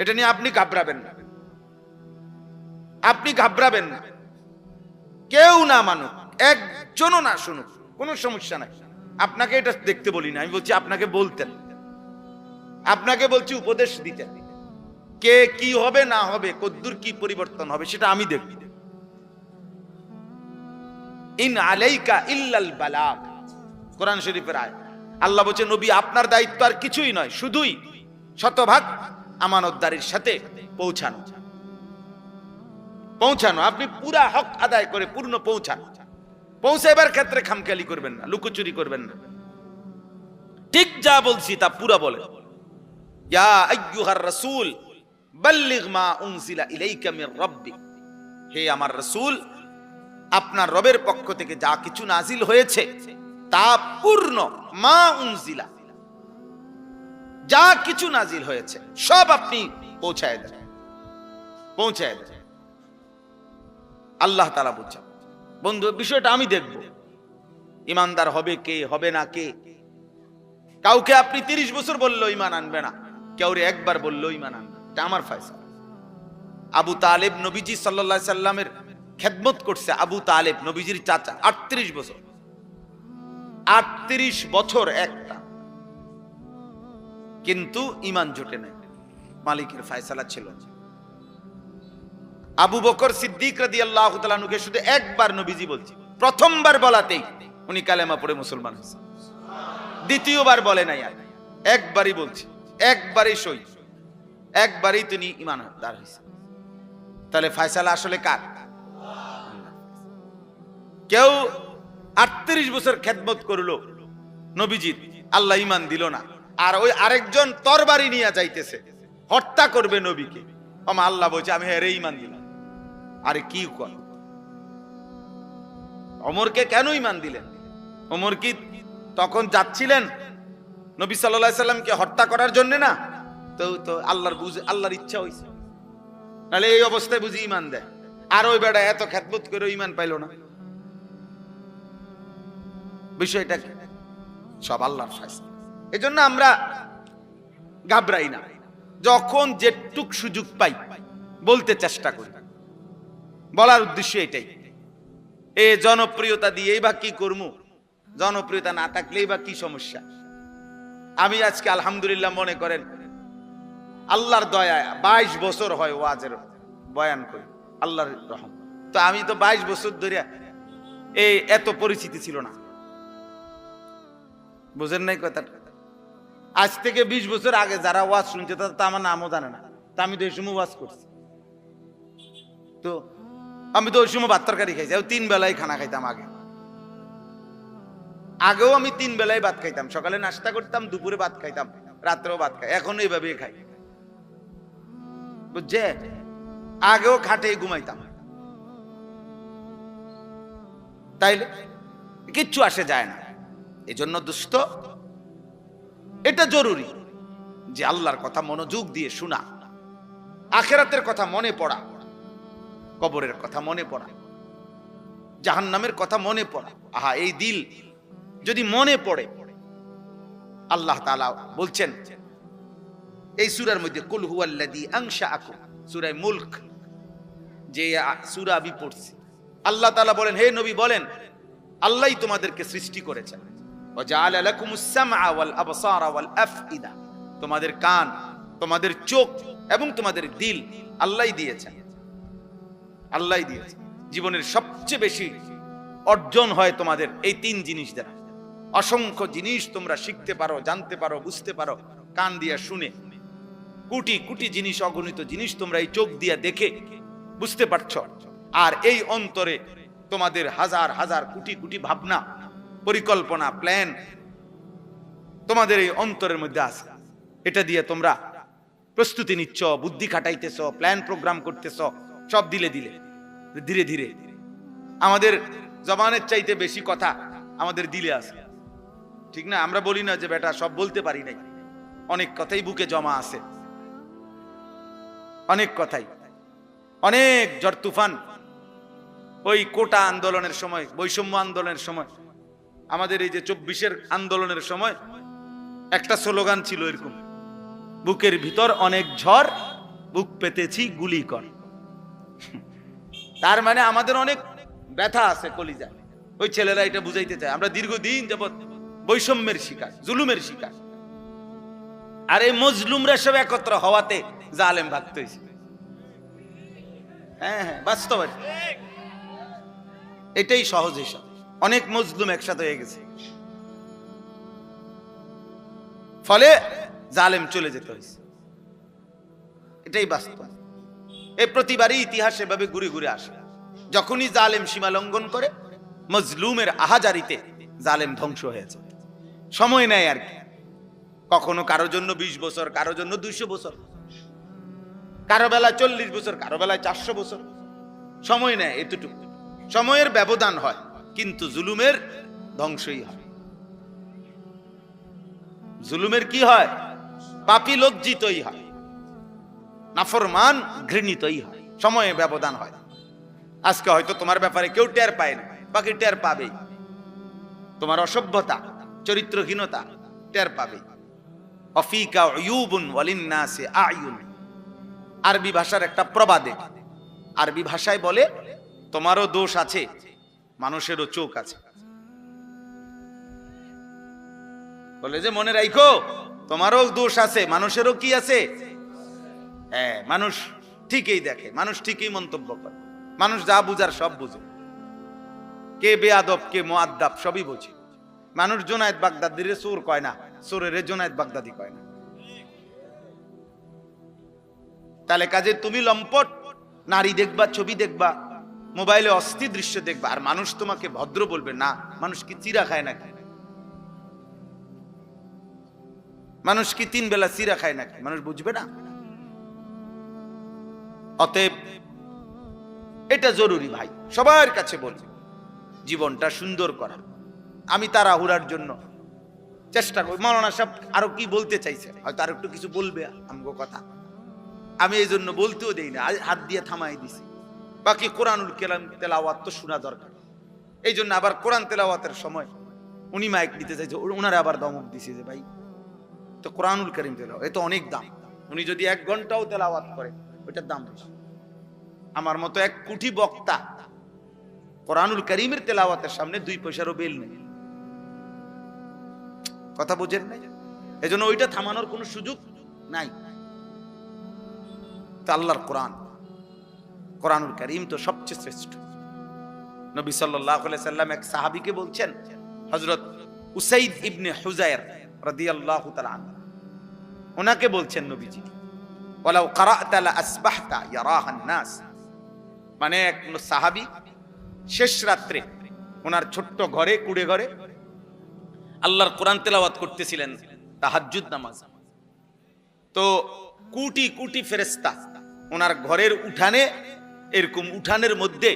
এটা নিয়ে আপনি ঘাবড়াবেন না, আপনি ঘাবড়াবেন না। কেউ না মানুক, একজনও না শুনুক, কোনো সমস্যা নাই। আপনাকে এটা দেখতে বলি না, আমি বলছি আপনাকে বলতেন, আপনাকে বলছি উপদেশ দিতেন। কে কি হবে না হবে, কদ্দুর কি পরিবর্তন হবে সেটা আমি দেখব। ইন আলাইকা ইল্লাল বালাগ, কোরআন শরীফের আয়াত। আল্লাহ বলছে নবী আপনার দায়িত্ব আর কিছুই নয়, শুধুই শতভাগ আমানতদারির সাথে পৌঁছানো। আপনি পুরা হক আদায় করে পূর্ণ পৌঁছাইবার ক্ষেত্রে খামখেয়ালি করবেন না, লুকোচুরি করবেন না। ঠিক যা বলছি তা পুরা বলে। ইয়া আইয়ুহার রাসূল বাল্লিগ মা উনজিলা ইলাইকা মির রাব্বিক, হে আমার রাসূল আপনার রবের পক্ষ থেকে যা কিছু নাজিল হয়েছে তা পূর্ণ, মা উনজিলা, যা কিছু নাজিল হয়েছে সব আপনি পৌঁছায় দেন। আল্লাহ তাআলা বলছেন বন্ধু বিষয়টা আমি দেখব, ইমানদার হবে কে হবে না কে। কাউকে আপনি 30 বছর বললেও ইমান আনবে না, কাউরে একবার বললেও ইমান আনবে, এটা আমার ফয়সালা। আবু তালেব নবীজি সাল্লাল্লাহু আলাইহি সাল্লামের খেদমত করছে। আবু তালেব নবীজির চাচা, 38 বছর, 38 বছর একটা, কিন্তু ইমান জোটে নাই, মালিকের ফয়সালা ছিল। আবু বকর সিদ্দিক রাদিয়াল্লাহু তাআলা আনহুকে শুধু একবার নবীজি বলছে, প্রথমবার বলাতেই উনি কালেমা পড়ে মুসলমান হয়েছে, দ্বিতীয়বার বলে নাই, আর একবারই বলছে, একবারই সই, একবারই তিনি ঈমানদার হয়েছে। তাহলে ফয়সালা আসলে কার? কেউ 38 বছর খেদমত করলো নবীজির, আল্লাহ ঈমান দিল না, আর ওই আরেকজন তরবারি নিয়ে যাইতেছে, হত্যা করবে নবীকে, আল্লাহ বলছে আমি হেরে ঈমান দিলাম। আরে কি কর, ওমরকে কেন ঈমান দিলেন? ওমর কি তখন যাচ্ছিলেন নবী সাল্লাল্লাহু আলাইহি সাল্লামকে হত্যা করার জন্য না? তো আল্লাহর ইচ্ছা হইছে, তাহলে এই অবস্থায় বুঝি ঈমান দেয়। আর ওই বেটা এত খেদমত করে ঈমান পাইল না, বিষয়টা কি? সব আল্লাহর ফয়সালা। এজন্য আমরা ঘাবড়াই না, যখন যেটুক সুযোগ পাই বলতে চেষ্টা করি। বলার উদ্দেশ্য এটাই। এই জনপ্রিয়তা দিয়েই বা কি করবো? জনপ্রিয়তা না থাকলেই বা কি সমস্যা? আমি আজকে আলহামদুলিল্লাহ মনে করেন আল্লাহর দয়ায় 22 বছর হয় ওয়াজের বয়ান করি, আল্লাহর রহম। তো আমি তো 22 বছর ধরে এই এত পরিচিতি ছিল না, বুঝেন নাই কথাটা? আজ থেকে 20 বছর আগে যারা ওয়াজ শুনছে তারা তো আমার নামও জানে না, তা আমি তো এই সময় ওয়াজ করছি। তো আমি তো ওই সময় ভাত তরকারি খাইছি, 3 বেলায় খানা খাইতাম। আগেও আমি 3 বেলায় ভাত খাইতাম, সকালে নাস্তা করতাম, দুপুরে ভাত খাইতাম, রাত্রেও ভাত খাই, এখন এইভাবে খাই, বুঝছে? আগেও খাটে ঘুমাইতাম, তাইলে কিচ্ছু আসে যায় না। এই জন্য দোস্ত এটা জরুরি যে আল্লাহর কথা মনোযোগ দিয়ে শোনা, আখিরাতের কথা মনে পড়া, কবরের কথা মনে পড়া, জাহান্নামের কথা মনে পড়া। আহা, এই দিল যদি মনে পড়ে, আল্লাহ তাআলা বলছেন এই সূরার মধ্যে, কুল হুয়াল্লাযী আনশাআকুম, সূরা মুলক যে সূরা আমি পড়ছি, আল্লাহ তাআলা বলেন, হে নবী বলেন আল্লাহই তোমাদেরকে সৃষ্টি করেছেন। ওয়া জাআলা লাকুমুস সামআ ওয়াল আবসারা ওয়াল আফইদা, তোমাদের কান, তোমাদের চোখ এবং তোমাদের দিল আল্লাহই দিয়েছেন। আল্লাহই দিয়েছেন। জীবনের সবচেয়ে বেশি অর্জন হয় তোমাদের এই 3 জিনিস দ্বারা। অসংখ্য জিনিস তোমরা শিখতে পারো, জানতে পারো, বুঝতে পারো কান দিয়ে শুনে। কোটি কোটি জিনিস, অগণিত জিনিস তোমরা এই চোখ দিয়ে দেখে বুঝতে পারছো। আর এই অন্তরে তোমাদের হাজার হাজার কোটি কোটি ভাবনা, পরিকল্পনা, প্ল্যান তোমাদের এই অন্তরের মধ্যে আছে। এটা দিয়ে তোমরা প্রস্তুতি নিচ্ছ, বুদ্ধি খাটাইতেছ, প্ল্যান প্রোগ্রাম করতেছ, সব দিলে দিলে ধীরে ধীরে আমাদের জবানের চাইতে বেশি কথা আমাদের দিলে আছে, ঠিক না? আমরা বলি না যে বেটা সব বলতে পারি নাই, অনেক কথাই বুকে জমা আছে, অনেক কথাই, অনেক ঝড় তুফান। ওই কোটা আন্দোলনের সময়, বৈষম্য আন্দোলনের সময়, আমাদের এই যে 24-এর আন্দোলনের সময় একটা স্লোগান ছিল এরকম, বুকের ভিতর অনেক ঝড়, বুক পেতেছি গুলি কর। তার মানে আমাদের অনেক ব্যথা আছে কলিজায়। ওই ছেলেরা এটা বুঝাইতে চায় আমরা দীর্ঘদিন যাবৎ বৈষম্যের শিকার, জুলুমের শিকার। আর এই মজলুমরা সব একত্র হওয়াতে জালেম ভাগতে হয়েছে। হ্যাঁ, বাস্তব, এটাই সহজ হিসাব। অনেক মজলুম একসাথে হয়ে গেছে, ফলে জালেম চলে যেতে হয়েছে। এটাই বাস্তব। এই প্রতিবারই ইতিহাস এভাবে ঘুরে ঘুরে আসে। যখনই জালেম সীমা লঙ্ঘন করে, মজলুমের আহাজারিতে জালেম ধ্বংস হয়েছে। সময় নেয় আর কি, কখনো কারো জন্য 20 বছর, কারো জন্য 200 বছর, কারো বেলায় 40 বছর, কারো বেলায় 400 বছর সময় নেয়। এতটুকু সময়ের ব্যবধান হয়, কিন্তু জুলুমের ধ্বংসই হয়। জুলুমের কি হয়? পাপী লজ্জিতই হয়, নাফরমান ঘৃণিতই হয়, সময়ে ব্যবধান হয়। আজকে হয়তো তোমার ব্যাপারে কেউ টের পায় না, বাকি টের পাবেই। তোমার অসভ্যতা, চরিত্রহীনতা টের পাবে। অফিকা উয়ুবুন ওয়ালিন্নাসি আয়ুন, আরবি ভাষার একটা প্রবাদে। আরবি ভাষায় বলে, তোমারও দোষ আছে, মানুষেরও চোখ আছে। বলে যে মনে রাখো, তোমারও দোষ আছে, মানুষেরও কি আছে? হ্যাঁ, মানুষ ঠিকই দেখে, মানুষ ঠিকই মন্তব্য করে, মানুষ যা বুঝার সব বুঝে। কে বেয়াদব কে মুআদ্দাব সবই বোঝে। মানুষ জুনায়েদ বাগদাদির চোর কয় না, চোরের জুনায়েদ বাগদাদি কয় না। তাহলে কাজে তুমি লম্পট নারী দেখবা, ছবি দেখবা, মোবাইলে অস্থির দৃশ্য দেখবা, আর মানুষ তোমাকে ভদ্র বলবে না? মানুষ কি চিরা খায় নাকি? মানুষ কি 3 বেলা চিরা খায় নাকি? মানুষ বুঝবে না? অতএব এটা জরুরি ভাই, সবার কাছে বলছি, জীবনটা সুন্দর করা। আমি তাড়াহুড়ার জন্য চেষ্টা করি। মাওলানা সাহেব আরো কি বলতে চাইছে, হয়তো আর একটু কিছু বলবে আমগো কথা, আমি এই জন্য বলতেও দেই না, হাত দিয়ে থামাই দিছি। বাকি কোরআনুল কালাম তেলাওয়াত তো শোনা দরকার। এই জন্য আবার কোরআন তেলাওয়াতের সময় উনি মাইক দিতে চাইছে, ওনারা আবার দমক দিছে যে ভাই তো কোরআনুল কারীম তেলাওয়াত এ তো অনেক দাম, উনি যদি 1 ঘন্টাও তেলাওয়াত করে ওইটার দাম বেশি। আমার মতো 1 কোটি বক্তা কোরআনুল কারীমের তেলাওয়াতের সামনে 2 পয়সারও বেল নেই। কথা বুঝেন নাই? এজন্য ওইটা থামানোর কোনো সুযোগ নাই। তা আল্লাহর কোরআন, কোরআনুল কারীম তো সবচেয়ে শ্রেষ্ঠ। নবী সাল্লাল্লাহু আলাইহি সাল্লাম এক সাহাবীকে বলছেন, হযরত উসাইদ ইবনে হুযায়র রাদিয়াল্লাহু তাআলা আনহু, ওনাকে বলছেন নবীজি, ওয়ালাউ ক্বারা'তা লা আসবাহতা ইয়ারাহান নাস। মানে এক সাহাবী শেষ রাত্রে ওনার ছোট্ট ঘরে, কুড়ে ঘরে আল্লাহর কোরআন তেলাওয়াত করতেছিলেন, তাহাজ্জুদ নামাজ। তো কোটি কোটি ফেরেশতা ওনার ঘরের উঠানে, এরকম উঠানের মধ্যে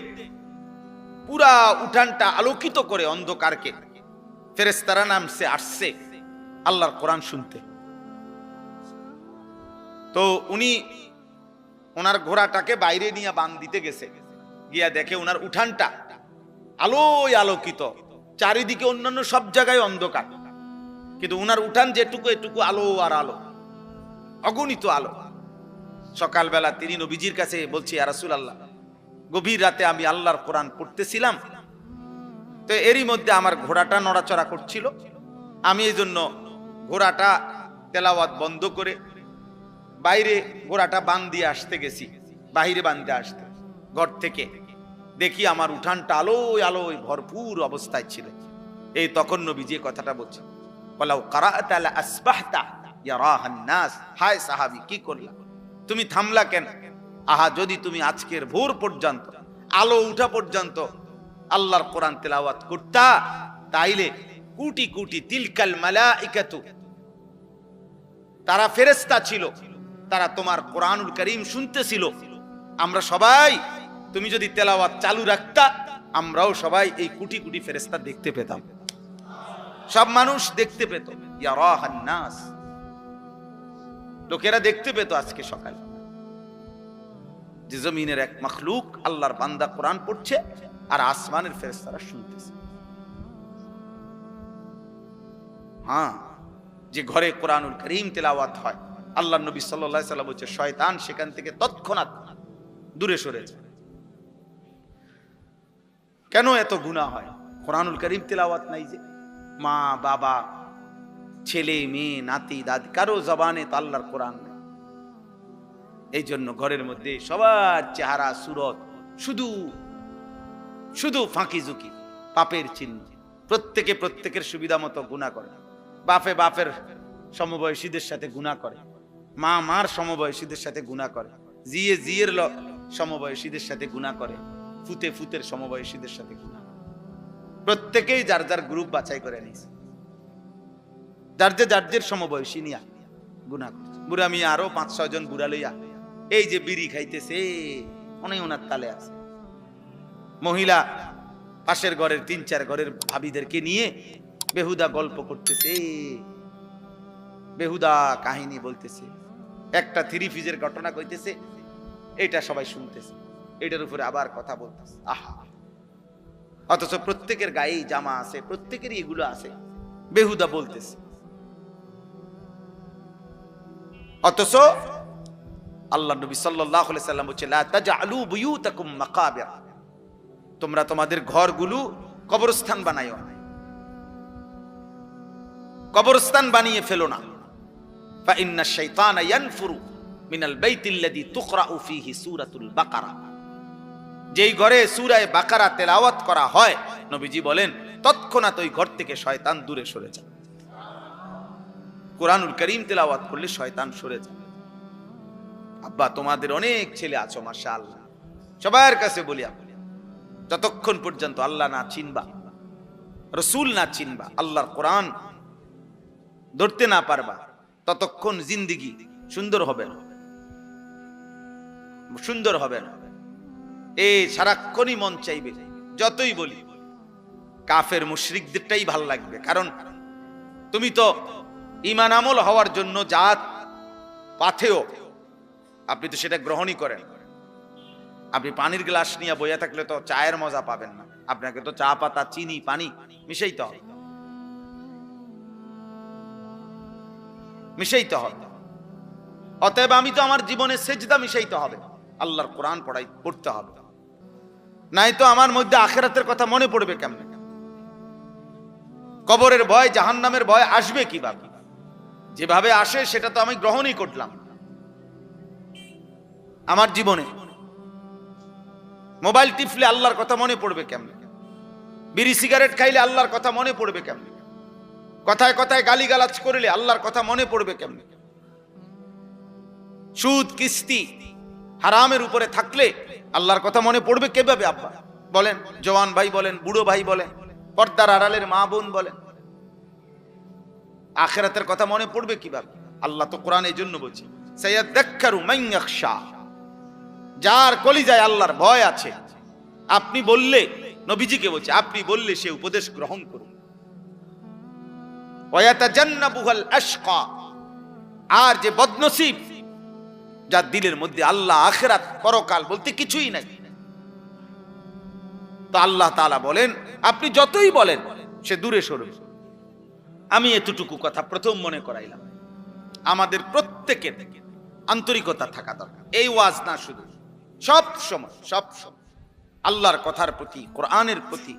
পুরা উঠানটা আলোকিত করে অন্ধকারকে ফেরেশতারা নামছে আসছে আল্লাহর কোরআন শুনতে। তো উনি ওনার ঘোড়াটাকে বাইরে নিয়ে বান দিতে গেছে, গিয়া দেখে ওনার উঠানটা আলোয় আলোকিত, চারিদিকে অন্যান্য সব জায়গায় অন্ধকার, কিন্তু ওনার উঠান যেটুকু এটুকু আলো আর আলো, অগণিত আলো। সকালবেলা তিনি নবীজির কাছে বলছি, ইয়া রাসূলুল্লাহ, গভীর রাতে আমি আল্লাহর কোরআন পড়তেছিলাম, তো এরই মধ্যে আমার ঘোড়াটা নড়াচড়া করছিল, আমি এই জন্য ঘোড়াটা তেলাওয়াত বন্ধ করে বাইরে ঘোড়াটা বান দিয়ে আসতে গেছি। বাহিরে বাঁধতে আসতে ঘর থেকে দেখি আমার উঠানটা আলোয় আলোয় ভরপুর অবস্থায় ছিল। এই তখন নবীজি কথাটা বলছে, ওয়ালাউ ক্বারা'তা লা আসবাহতা ইয়ারাহান নাস। হায় সাহাবী, কি করলা? তুমি থামলা কেন? আহা, যদি তুমি আজকের ভোর পর্যন্ত, আলো উঠা পর্যন্ত আল্লাহর কোরআন তেলাওয়াত করতা, তাইলে কোটি কোটি তিলকাল মালাইকাতু, তারা ফেরেশতা ছিল, তারা তোমার কোরআনুল কারীম শুনতেছিল। আমরা সবাই, তুমি যদি তেলাওয়াত চালু রাখতা, আমরাও সবাই এই কোটি কোটি ফেরেশতা দেখতে পেতাম, সব মানুষ দেখতে পেত। ইয়ারাহান নাস, লোকেরা দেখতে পেত আজকে সকালে যে জমিনের এক মাখলুক আল্লাহর বান্দা কোরআন পড়ছে আর আসমানের ফেরেশতারা শুনতেছে। হ্যাঁ, যে ঘরে কোরআনুল কারীম তেলাওয়াত হয়, আল্লাহর নবী সাল্লাল্লাহু আলাইহি ওয়াসাল্লাম বলছে, শয়তান সেখান থেকে তৎক্ষণাৎ দূরে সরে যায়। কেন এত গুনাহ হয়? কোরআনুল কারীম তেলাওয়াত নাই, যে মা বাবা ছেলে মেয়ে নাতি দাদি কারো জবানে তো আল্লাহর কোরআন নেই। এই জন্য ঘরের মধ্যে সবার চেহারা সুরত শুধু শুধু ফাঁকি ঝুঁকি, পাপের চিহ্ন। প্রত্যেকে প্রত্যেকের সুবিধা মতো গুনাহ করে। বাপে বাপের সমবয়সীদের সাথে গুনাহ করে, মা মার সমবয়সীদের সাথে গুনাহ করে, জিয়ে জিয়ের সমবয়সীদের সাথে গুনাহ করে, ফুতে ফুতের সমবয়সীদের সাথে গুনাহ করে। প্রত্যেকেই যার যার গ্রুপ বাছাই করে নিয়েছে, যার যে সমবয়সী নিয়া গুনাহ করছে। বুড়া মিয়া আরো 5-6 জন বুড়া লইয়া এই যে বিড়ি খাইতেছে, অনেক ওনার তালে আছে। মহিলা পাশের ঘরের 3-4 ঘরের ভাবিদেরকে নিয়ে বেহুদা গল্প করতেছে, বেহুদা কাহিনী বলতেছে, একটা 3 পিসের ঘটনা কইতেছে, এটা সবাই শুনতেছে, এটার উপরে আবার কথা বলতেছে। আহা, অথচ প্রত্যেকের গায়েই জামা আছে, প্রত্যেকেরই এগুলো আছে, বেহুদা বলতেছে। অথচ আল্লাহ নবী সাল্লাল্লাহু আলাইহি সাল্লাম বলেছেন, লা তাজআলু বুয়ুতাকুম মাকাবির, তোমরা তোমাদের ঘরগুলো কবরস্থান বানাইও না, কবরস্থান বানিয়ে ফেলো না। ফা ইন্না শাইতানা ইয়ানফুরু মিনাল বাইতিল্লাযী তুকরাউ ফীহি সূরাতুল বাকারা, যেই ঘরে সূরা বাকারা তেলাওয়াত করা হয়, নবীজি বলেন তৎক্ষণাৎ ওই ঘর থেকে শয়তান দূরে সরে যায়। কোরআনুল কারীম তেলাওয়াত করলে শয়তান সরে যায়। আব্বা, তোমাদের অনেক ছেলে আছো মাশাআল্লাহ, সবার কাছে বলি, যতক্ষণ পর্যন্ত আল্লাহ না চিনবা, রাসূল না চিনবা, আল্লাহর কোরআন ধরতে না পারবা, ততক্ষণ জিন্দেগি সুন্দর হবে না, সুন্দর হবে না। এই সারাক্ষণই মন চাইবে, যতই বলি কাফের মুশরিকদেরটাই ভাল লাগবে, কারণ তুমি তো ঈমান আমল হওয়ার জন্য জাত পাথেও, আপনি তো সেটা গ্রহণই করেন। আপনি পানির গ্লাস নিয়ে বইয়া থাকলে তো চায়ের মজা পাবেন না, আপনাকে তো চা পাতা চিনি পানি মিশাইতে হবে, মিশাইতে হবে। অতএব আমি তো আমার জীবনে সেজদা মিশাইতে হবে, আল্লাহর কোরআন পড়তে হবে, নাই তো আমার মধ্যে আখিরাতের কথা মনে পড়বে কেমনে? কবরের ভয়, জাহান্নামের ভয় আসবে কিভাবে? যেভাবে আসে সেটা তো আমি গ্রহণই করলাম আমার জীবনে। মোবাইল টিপলে আল্লাহর কথা মনে পড়বে কেমনে? বিড়ি সিগারেট খাইলে আল্লাহর কথা মনে পড়বে কেমনে? কথায় কথায় গালিগালাজ করলে আল্লাহর কথা মনে পড়বে কেমনে? সুদ কিস্তি হারামের উপরে থাকলে আল্লাহর কথা মনে পড়বে কিভাবে? আব্বা বলেন, জওয়ান ভাই বলেন, বুড়ো ভাই বলেন, পর্দার আড়ালের মা বোন বলেন, আখিরাতের কথা মনে পড়বে কিভাবে? আল্লাহ তো কোরআন এই জন্য বলছে, সায়াযাক্কারু মান ইয়াখশা, যার কলিজায় আল্লাহর ভয় আছে। আপনি বললে, নবীজিকে বলছে, আপনি বললে সে উপদেশ গ্রহণ করুন। ওয়ায়াতাজান্নাবুল আশকা, আর যে বদনসিব, যার দিলের মধ্যে আল্লাহ আখিরাত পরকাল বলতে কিছুই নাই, তো আল্লাহ তাআলা বলেন আপনি যতই বলেন সে দূরে সরবে। আমি এতটুকু কথা প্রথম মনে করাইলাম, আমাদের প্রত্যেকের আন্তরিকতা থাকা দরকার। এই ওয়াজ না, শুধু সব সময় আল্লাহর কথার প্রতি, কোরআনের প্রতি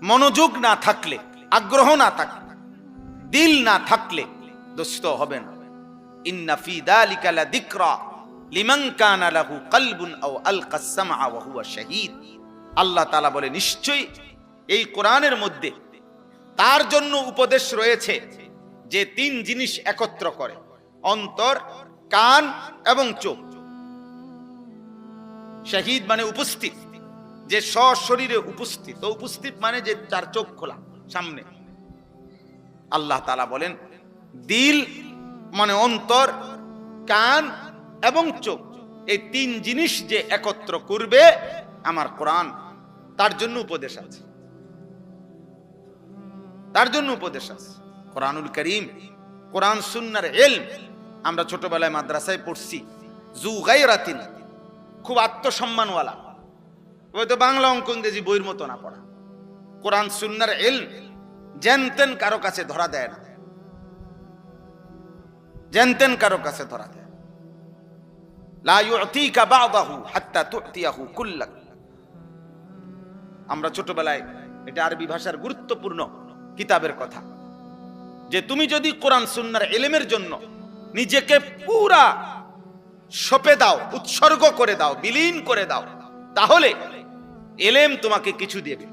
মনোযোগ না থাকলে, আগ্রহ না থাকলে, দিল না থাকলে দোস্ত হবে না। ইন্না ফি যালিকা লাযিকরা লিমান কানা লাহু কলবুন আও আলকাস সামআ ওয়া হুয়া শাহীদ। আল্লাহ তাআলা বলে, নিশ্চয়ই এই কোরআনের মধ্যে তার জন্য উপদেশ রয়েছে যে 3 জিনিস একত্র করে, অন্তর, কান এবং চোখ। শাহীদ মানে উপস্থিত, যে সশরীরে উপস্থিত, তো উপস্থিত মানে যে তার চোখ খোলা সামনে। আল্লাহ তাআলা বলেন দিল মানে অন্তর, কান এবং চোখ, এই 3 জিনিস যে একত্র করবে আমার কোরআন, তার জন্য উপদেশ আছে, তার জন্য উপদেশ আছে। কোরআনুল কারীম, কোরআন সুন্নাহর ইলম, আমরা ছোটবেলায় মাদ্রাসায় পড়ছি, জু গায়রাতিন, খুব আত্মসম্মানওয়ালা, ওই তো বাংলা অঙ্ক ইংরেজি বইয়ের মতো না পড়া। কোরআন সুন্নাহর ইলম জানতেন কারো কাছে ধরা দেয় না, জানতেন কারো কাছে ধরা দেয়। লা ইউতিকা বা'দাহু হাত্তা তু'তিয়াহু কুল্লাক। আমরা ছোটবেলায়, এটা আরবি ভাষার গুরুত্বপূর্ণ কিতাবের কথা, যে তুমি যদি কোরআন সুন্নাহর ইলমের জন্য নিজেকে পুরা সঁপে দাও, উৎসর্গ করে দাও, বিলীন করে দাও, তাহলে ইলম তোমাকে কিছু দেবে,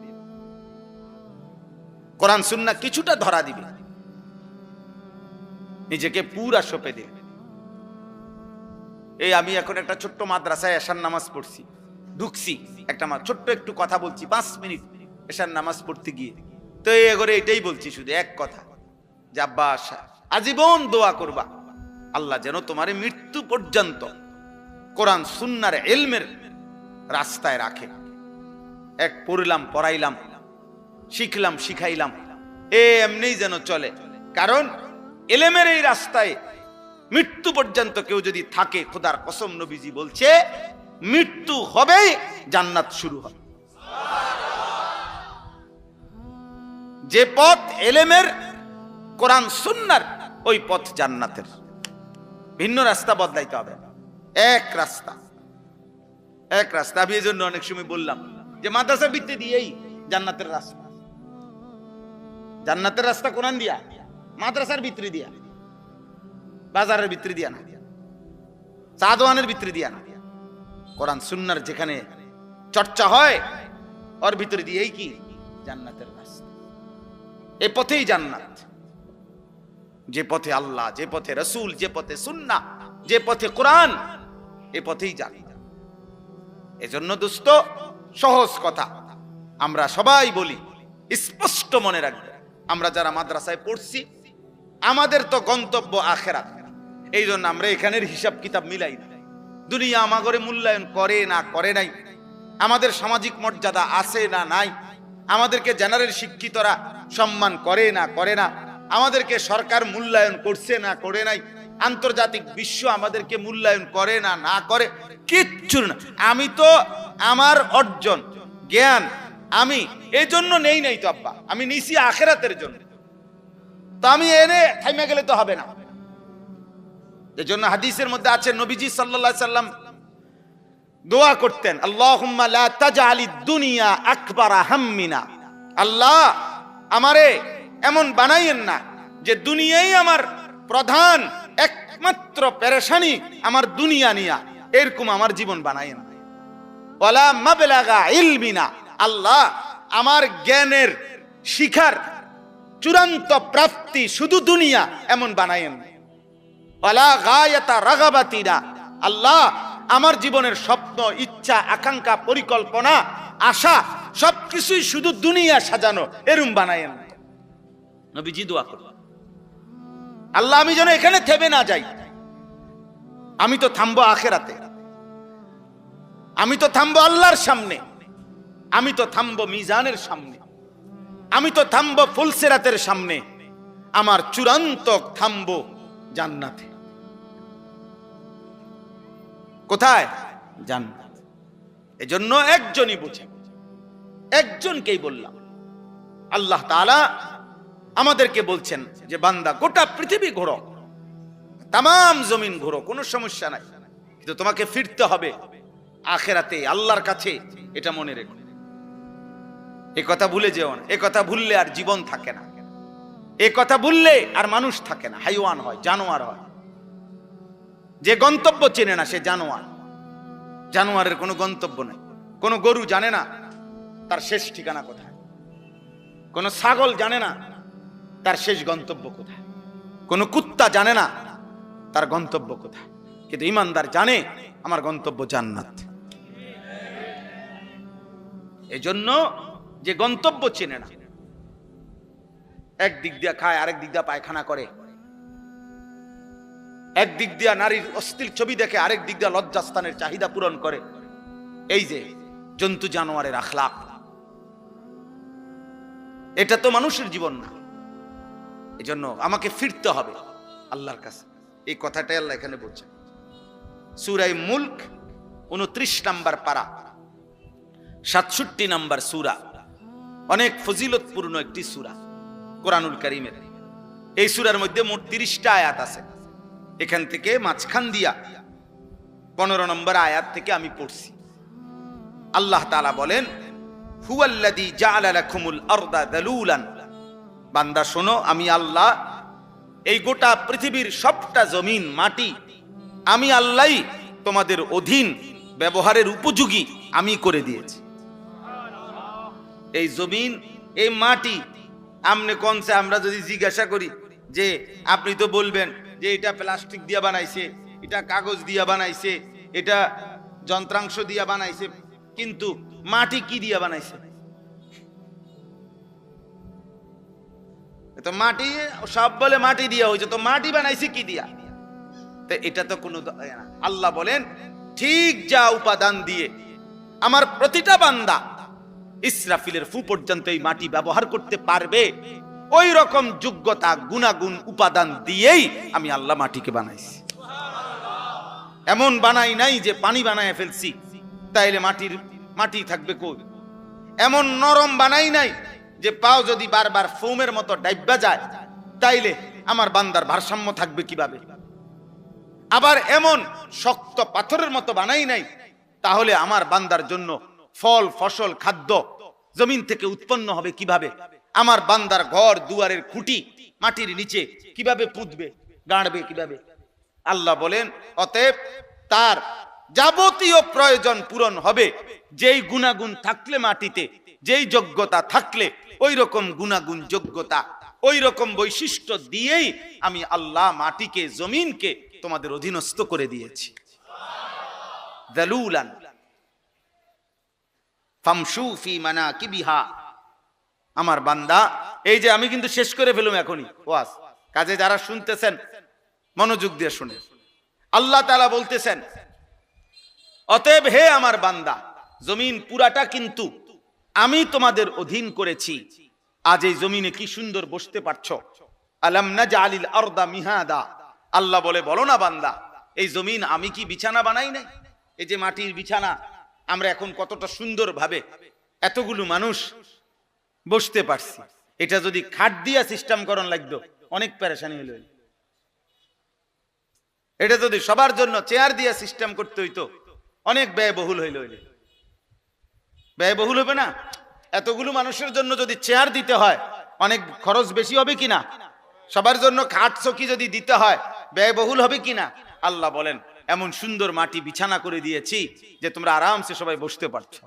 কোরআন সুন্নাহ কিছুটা ধরা দিবে, নিজেকে পুরা সঁপে দিবে। এই আমি এখন একটা ছোট্ট মাদ্রাসায় এশার নামাজ পড়ছি, ঢুকছি, একটা ছোট্ট একটু কথা বলছি 5 মিনিট এশার নামাজ পড়তে গিয়ে, তো এগোরে এটাই বলছি শুধু এক কথা, যে আব্বা আজীবন দোয়া করবা আল্লাহ যেন তোমারে মৃত্যু পর্যন্ত কোরআন সুন্নাহর ইলমের রাস্তায় রাখে। এক পড়লাম, পড়াইলাম, শিখলাম, শিখাইলাম, এমনি যেন চলে। কারণ ইলমের এই রাস্তায় মৃত্যু পর্যন্ত কেউ যদি থাকে, খোদার কসম নবীজি বলছে মৃত্যু হবেই, জান্নাত শুরু হবে। যে পথ ইলমের, কোরআন সুন্নাহর, ওই পথ জান্নাতের। ভিন্ন রাস্তা বদলাইতে হবে, এক রাস্তা, এক রাস্তা। আমি এই জন্য অনেক সময় বললাম যে মাদ্রাসা ভিত্তি দিয়েই জান্নাতের রাস্তা। জান্নাতের রাস্তা কোরআন দিয়া, মাদ্রাসার ভিতরে দিয়া, বাজারের ভিতরে দিয়া না, চা দোকানের ভিতরে দিয়া না, কোরআন সুন্নাহর যেখানে চর্চা হয় ওর ভিতরে দিয়েই কি জান্নাতের রাস্তা। এই পথেই জান্নাত। যে পথে আল্লাহ, যে পথে রাসূল, যে পথে সুন্নাহ, যে পথে কোরআন, এই পথেই জান্নাত। এজন্য দোস্ত, সহজ কথা আমরা সবাই বলি, স্পষ্ট মনে রাখবে, আমরা যারা মাদ্রাসায় পড়ছি আমাদের তো গন্তব্য আখিরাত। এই জন্য আমরা এখানের হিসাব কিতাব মিলাই না। দুনিয়া আমাগরে মূল্যায়ন করে না করে নাই, আমাদের সামাজিক মর্যাদা আছে না নাই, আমাদেরকে জেনারেল শিক্ষিতরা সম্মান করে না করে না, আমাদেরকে সরকার মূল্যায়ন করছে না করে নাই, আন্তর্জাতিক বিশ্ব আমাদেরকে মূল্যায়ন করে না না করে, কিচ্ছু না। আমি তো আমার অর্জন জ্ঞান আমি এই জন্য নেই নাই তো আব্বা, আমি নিছি আখিরাতের জন্য। তো আমি এনে থাইমা গেলে তো হবে না। এজন্য হাদিসের মধ্যে আছে নবীজি সাল্লাল্লাহু আলাইহি সাল্লাম দোয়া করতেন, আল্লাহুম্মা লা তাজআলিদ দুনিয়া আকবারা হাম্মিনা। আল্লাহ আমারে এমন বানাইয়েন না যে দুনিয়াই আমার প্রধান একমাত্র পেরেশানি, আমার দুনিয়া নিয়া, এরকম আমার জীবন বানাইয়েন না। ওয়ালা মাবলাগা ইলমিনা, আল্লাহ আমার জ্ঞানের শিখার চূড়ান্ত প্রাপ্তি শুধু দুনিয়া এমন বানাইয়েন না। ওয়ালা গায়াতা রাগাবাতিনা, আল্লাহ আমার জীবনের স্বপ্ন, ইচ্ছা, আকাঙ্ক্ষা, পরিকল্পনা, আশা সবকিছুই শুধু দুনিয়া সাজানো, এরকম বানাইয়েন না। নবীজি দোয়া করলেন, আল্লাহ আমি যেন এখানে থেমে না যাই, আমি তো থামবো আখিরাতে, আমি তো থামবো আল্লাহর সামনে, আমি তো থামবো মিজানের সামনে, আমি তো থামবো ফুলসিরাতের সামনে, আমার চূড়ান্ত থামবো জান্নাতে। কোথায়? জান্নাত। এজন্য একজনই বুঝে, একজনকেই বললাম। আল্লাহ তাআলা আমাদেরকে বলছেন যে বান্দা গোটা পৃথিবী ঘোরো, তামাম জমিন ঘোরো, কোনো সমস্যা নাই, কিন্তু তোমাকে ফিরতে হবে আখিরাতে, আল্লাহর কাছে। এটা মনে রেখো, এই কথা ভুলে যেও না। এই কথা ভুললে আর জীবন থাকে না, এই কথা ভুললে আর মানুষ থাকে না, হাইওয়ান হয়, জানোয়ার হয়। যে গন্তব্য চেনে না সে জানোয়ার। জানোয়ারের কোনো গন্তব্য নেই। কোনো গরু জানে না তার শেষ ঠিকানা কোথায়, কোনো ছাগল জানে না তার শেষ গন্তব্য কোথায়, কোনো কুত্তা জানে না তার গন্তব্য কোথায়, কিন্তু ঈমানদার জানে আমার গন্তব্য জান্নাত। এজন্য যে গন্তব্য চেনে না, এক দিক দিয়া খায়, আরেক দিক দিয়া পায়খানা করে, এক দিক দিয়া নারীর অশ্লীল ছবি দেখে, আরেক দিক দিয়া লজ্জাস্থানের চাহিদা পূরণ করে। এই যে জন্তু জানোয়ারের আখলাক, এটা তো মানুষের জীবন না। এজন্য আমাকে ফিরতে হবে আল্লাহর কাছে। এই কথাটাই আল্লাহ এখানে বলছেন। সূরা মুলক 29 নম্বর পারা, 67 নম্বর সূরা, অনেক ফজিলতপূর্ণ একটি সূরা কোরআনুল কারীমের। এই সূরার মধ্যে মোট 30টা আয়াত আছে। এখান থেকে মাঝখান দিয়া 15 নম্বর আয়াত থেকে আমি পড়ছি। আল্লাহ তাআলা বলেন, হুয়াল্লাযী জাআলা লাকুমুল আরদা যালুলান। বান্দা শোনো, আমি আল্লাহ এই গোটা পৃথিবীর সবটা জমিন মাটি আমি আল্লাহ তোমাদের অধীন ব্যবহারের উপযোগী আমি করে দিয়েছি। এই জমিন, এই মাটি আমনে কোনছে, আমরা যদি জিজ্ঞাসা করি যে আপনি তো বলবেন যে এটা প্লাস্টিক দিয়া বানাইছে, এটা কাগজ দিয়া বানাইছে, এটা যন্ত্রাংশ দিয়া বানাইছে, কিন্তু মাটি কি দিয়া বানাইছে? তো মাটি সব বলে মাটি দিয়া হয়েছে, তো মাটি বানাইছে কি দিয়া? তো এটা তো কোনো, আল্লাহ বলেন ঠিক যা উপাদান দিয়ে আমার প্রতিটা বান্দা ইসরাফিলের ফু পর্যন্ত এই মাটি ব্যবহার করতে পারবে, ওই রকম যোগ্যতা গুণাগুণ উপাদান দিয়েই আমি আল্লাহ মাটিকে বানাইছি। এমন বানাই নাই যে পানি বানায় ফেলছি তাইলে মাটি থাকবে কই। এমন নরম বানাই নাই যে পাও যদি বারবার ফোমের মতো ডাইব্বা যায় তাইলে আমার বান্দার ভারসাম্য থাকবে কিভাবে। আবার এমন শক্ত পাথরের মতো বানাই নাই তাহলে আমার বান্দার জন্য ফল ফসল খাদ্য জমিন থেকে উৎপন্ন হবে কিভাবে। আমার বান্দার ঘর দুয়ারের খুঁটি মাটির নিচে কিভাবে পুঁতবে, গাড়বে কিভাবে। আল্লাহ বলেন অতএব তার যাবতীয় প্রয়োজন পূরণ হবে যেই গুণাগুণ থাকলে মাটিতে, যেই যোগ্যতা থাকলে ওই রকম গুণাগুণ যোগ্যতা ওই রকম বৈশিষ্ট্য দিয়েই আমি আল্লাহ মাটিকে জমিনকে তোমাদের অধীনস্থ করে দিয়েছি। যালুলান ফামশু ফি মানাকিবিহা। আমার বান্দা, এই যে আমি কিন্তু শেষ করে ফেলুম এখনই ওয়াজ, কাজে যারা শুনতেছেন মনোযোগ দিয়ে শুনে। আল্লাহ তাআলা বলতেছেন অতএব হে আমার বান্দা, জমিন পুরাটা কিন্তু আমি তোমাদের অধীন করেছি। আজ এই জমিনে কি সুন্দর বসতে পারছো। আলাম নাজআলিল আরদা মিহাদা। আল্লাহ বলে বলো না বান্দা, এই জমিন আমি কি বিছানা বানাই নাই? এই যে মাটির বিছানা আমরা এখন কতটা সুন্দর ভাবে এতগুলো মানুষ বসতে পারছি। এটা যদি খাট দিয়া সিস্টেম করন লাগতো অনেক পেরেশানি হইল। এটা যদি সবার জন্য চেয়ার দিয়া সিস্টেম করতে হইতো অনেক ব্যয়বহুল হইল। ব্যয়বহুল হবে না? এতগুলো মানুষের জন্য যদি চেয়ার দিতে হয় অনেক খরচ বেশি হবে কিনা? সবার জন্য খাট চকি যদি দিতে হয় ব্যয়বহুল হবে কিনা? আল্লাহ বলেন এমন সুন্দর মাটি বিছানা করে দিয়েছি যে তোমরা আরামসে সবাই বসতে পারছো।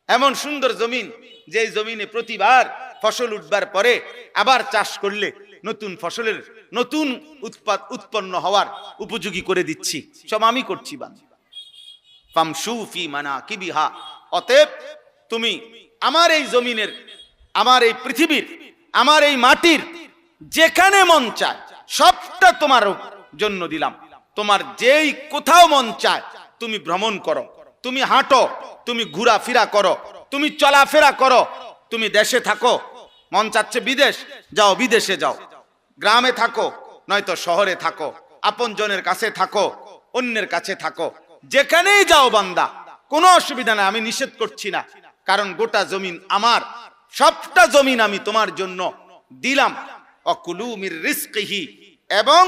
এমন সুন্দর জমিন, যে জমিনে প্রতিবার ফসল উঠবার পরে আবার চাষ করলে নতুন ফসলের নতুন উৎপন্ন হওয়ার উপযোগী করে দিচ্ছি, সব আমি করছি। ফামশু ফি মানাকিবিহা। অতএব তুমি আমার এই জমিনের, আমার এই পৃথিবীর, আমার এই মাটির যেখানে মন চায় সবটা তোমার জন্য দিলাম। তোমার যেই কোথাও মন চায় তুমি ভ্রমণ করো, তুমি হাঁটো, তুমি ঘোরাফেরা করো, তুমি চলাফেরা করো। তুমি দেশে থাকো, মন চাচ্ছে বিদেশ, যাও বিদেশে যাও। গ্রামে থাকো নয়তো শহরে থাকো, আপন জনের কাছে থাকো, অন্যের কাছে থাকো, যেখানেই যাও বান্দা কোনো অসুবিধা নাই, আমি নিষেধ করছি না। কারণ গোটা জমিন আমার, সবটা জমিন আমি তোমার জন্য দিলাম। অকুলু মির রিজকিহি, এবং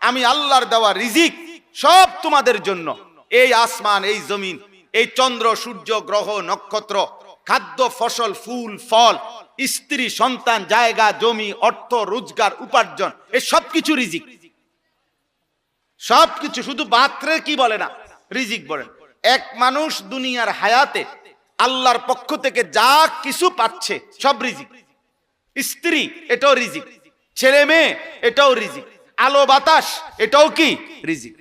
আমি আল্লাহর দেওয়া রিজিক সব তোমাদের জন্য। এই আসমান, এই জমিন, এই চন্দ্র সূর্য গ্রহ নক্ষত্র, খাদ্য ফসল ফুল ফল, স্ত্রী সন্তান, জায়গা জমি, অর্থ রোজগার উপার্জন, এই সবকিছু রিজিক। সবকিছু, শুধু বাত্রে কি বলে না, রিজিক বলেন। এক মানুষ দুনিয়ার হায়াতে আল্লাহর পক্ষ থেকে যা কিছু পাচ্ছে সব রিজিক। স্ত্রী এটাও রিজিক, ছেলে মেয়ে এটাও রিজিক, আলো বাতাস এটাও কি রিজিক।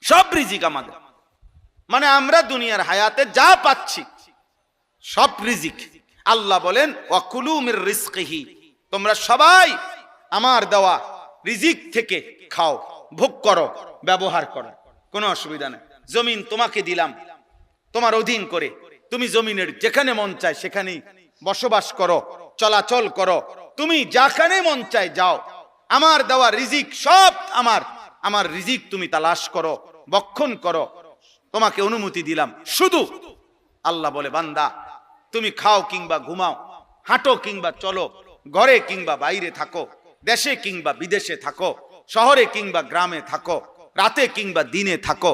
সব রিজিক আমাদের, মানে আমরা দুনিয়ার হায়াতে যা পাচ্ছি সব রিজিক। আল্লাহ বলেন ওয়াকুলু মির রিজকিহি, তোমরা সবাই আমার দেওয়া রিজিক থেকে খাও, ভোগ করো, ব্যবহার করো, কোনো অসুবিধা নেই। জমিন তোমাকে দিলাম তোমার অধীন করে, তুমি জমিনের যেখানে মন চায় সেখানেই বসবাস করো, চলাচল করো, তুমি যেখানে মন চায় যাও। আমার দেওয়া রিজিক সব আমার রিজিক তুমি তালাশ করো, বক্ষণ করো, তোমাকে অনুমতি দিলাম। শুধু আল্লাহ বলে বান্দা তুমি খাও কিংবা ঘুমাও, হাঁটো কিংবা চলো, ঘরে কিংবা বাইরে থাকো, দেশে কিংবা বিদেশে থাকো, শহরে কিংবা গ্রামে থাকো, রাতে কিংবা দিনে থাকো,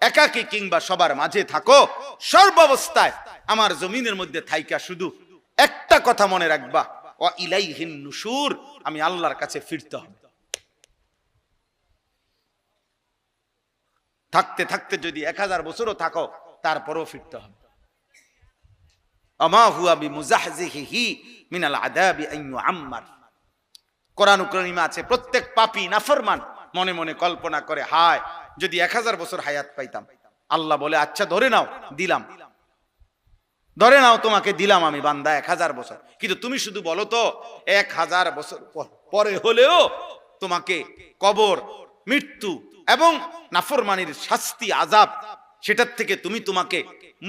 একাকী কিংবা সবার মাঝে থাকো, সর্বাবস্থায় আমার জমিনের মধ্যে থাইকা শুধু একটা কথা মনে রাখবা, ওয়া ইলাইহিন নুশুর, আমি আল্লাহর কাছে ফিরতে হবে। থাকতে থাকতে যদি 1000 বছরও থাকো তারপরও ফিরতে হবে। আমা হুয়া বিমুজাহজিহি মিনাল আযাবি আন ইউআম্মার। কোরআন কারীমে আছে প্রত্যেক পাপী নাফরমান মনে মনে কল্পনা করে, হায় যদি 1000 বছর হায়াত পাইতাম। আল্লাহ বলে আচ্ছা ধরে নাও, দিলাম, ধরে নাও তোমাকে দিলাম আমি বান্দা 1000 বছর, কিন্তু তুমি শুধু বলো তো 1000 বছর পরে হলেও তোমাকে কবর, মৃত্যু এবং নাফরমানির শাস্তি আযাব সেটার থেকে তুমি তোমাকে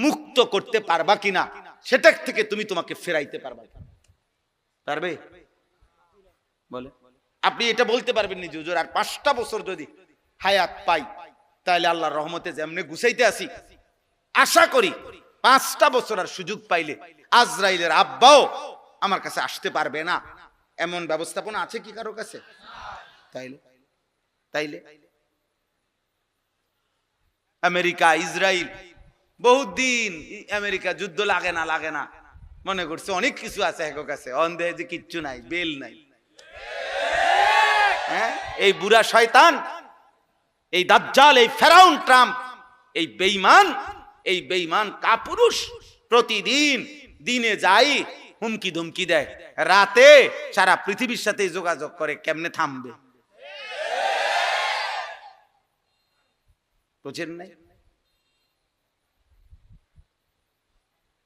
মুক্ত করতে পারবা কিনা, সেটার থেকে তুমি তোমাকে ফেরাইতে পারবা, পারবে? বলে আপনি এটা বলতে পারবেন নি যে হুজুর আর 5টা বছর যদি হায়াত পাই তাহলে আল্লাহর রহমতে যেমনে গুছাইতে আসি, আশা করি 5টা বছর আর সুযোগ পাইলে আজরাইলের আব্বাও আমার কাছে আসতে পারবে না, এমন ব্যবস্থাপনা আছে কি কারো কাছে? তাইলে তাইলে আমেরিকা, ইসরায়েল বহুদিন আমেরিকা যুদ্ধ লাগে না মনে করছে অনেক কিছু আছে এক কাছে, অন্ধে যে কিচ্ছু নাই, বেল নাই। হ্যাঁ, এই বুড়া শয়তান, এই দাজ্জাল, এই ফেরাউন ট্রাম্প, এই বেঈমান কাপুরুষ প্রতিদিন দিনে যাই হুমকি ধমকি দেয়, রাতে সারা পৃথিবীর সাথে যোগাযোগ করে, কেমনে থামবে? বুঝেন নাই?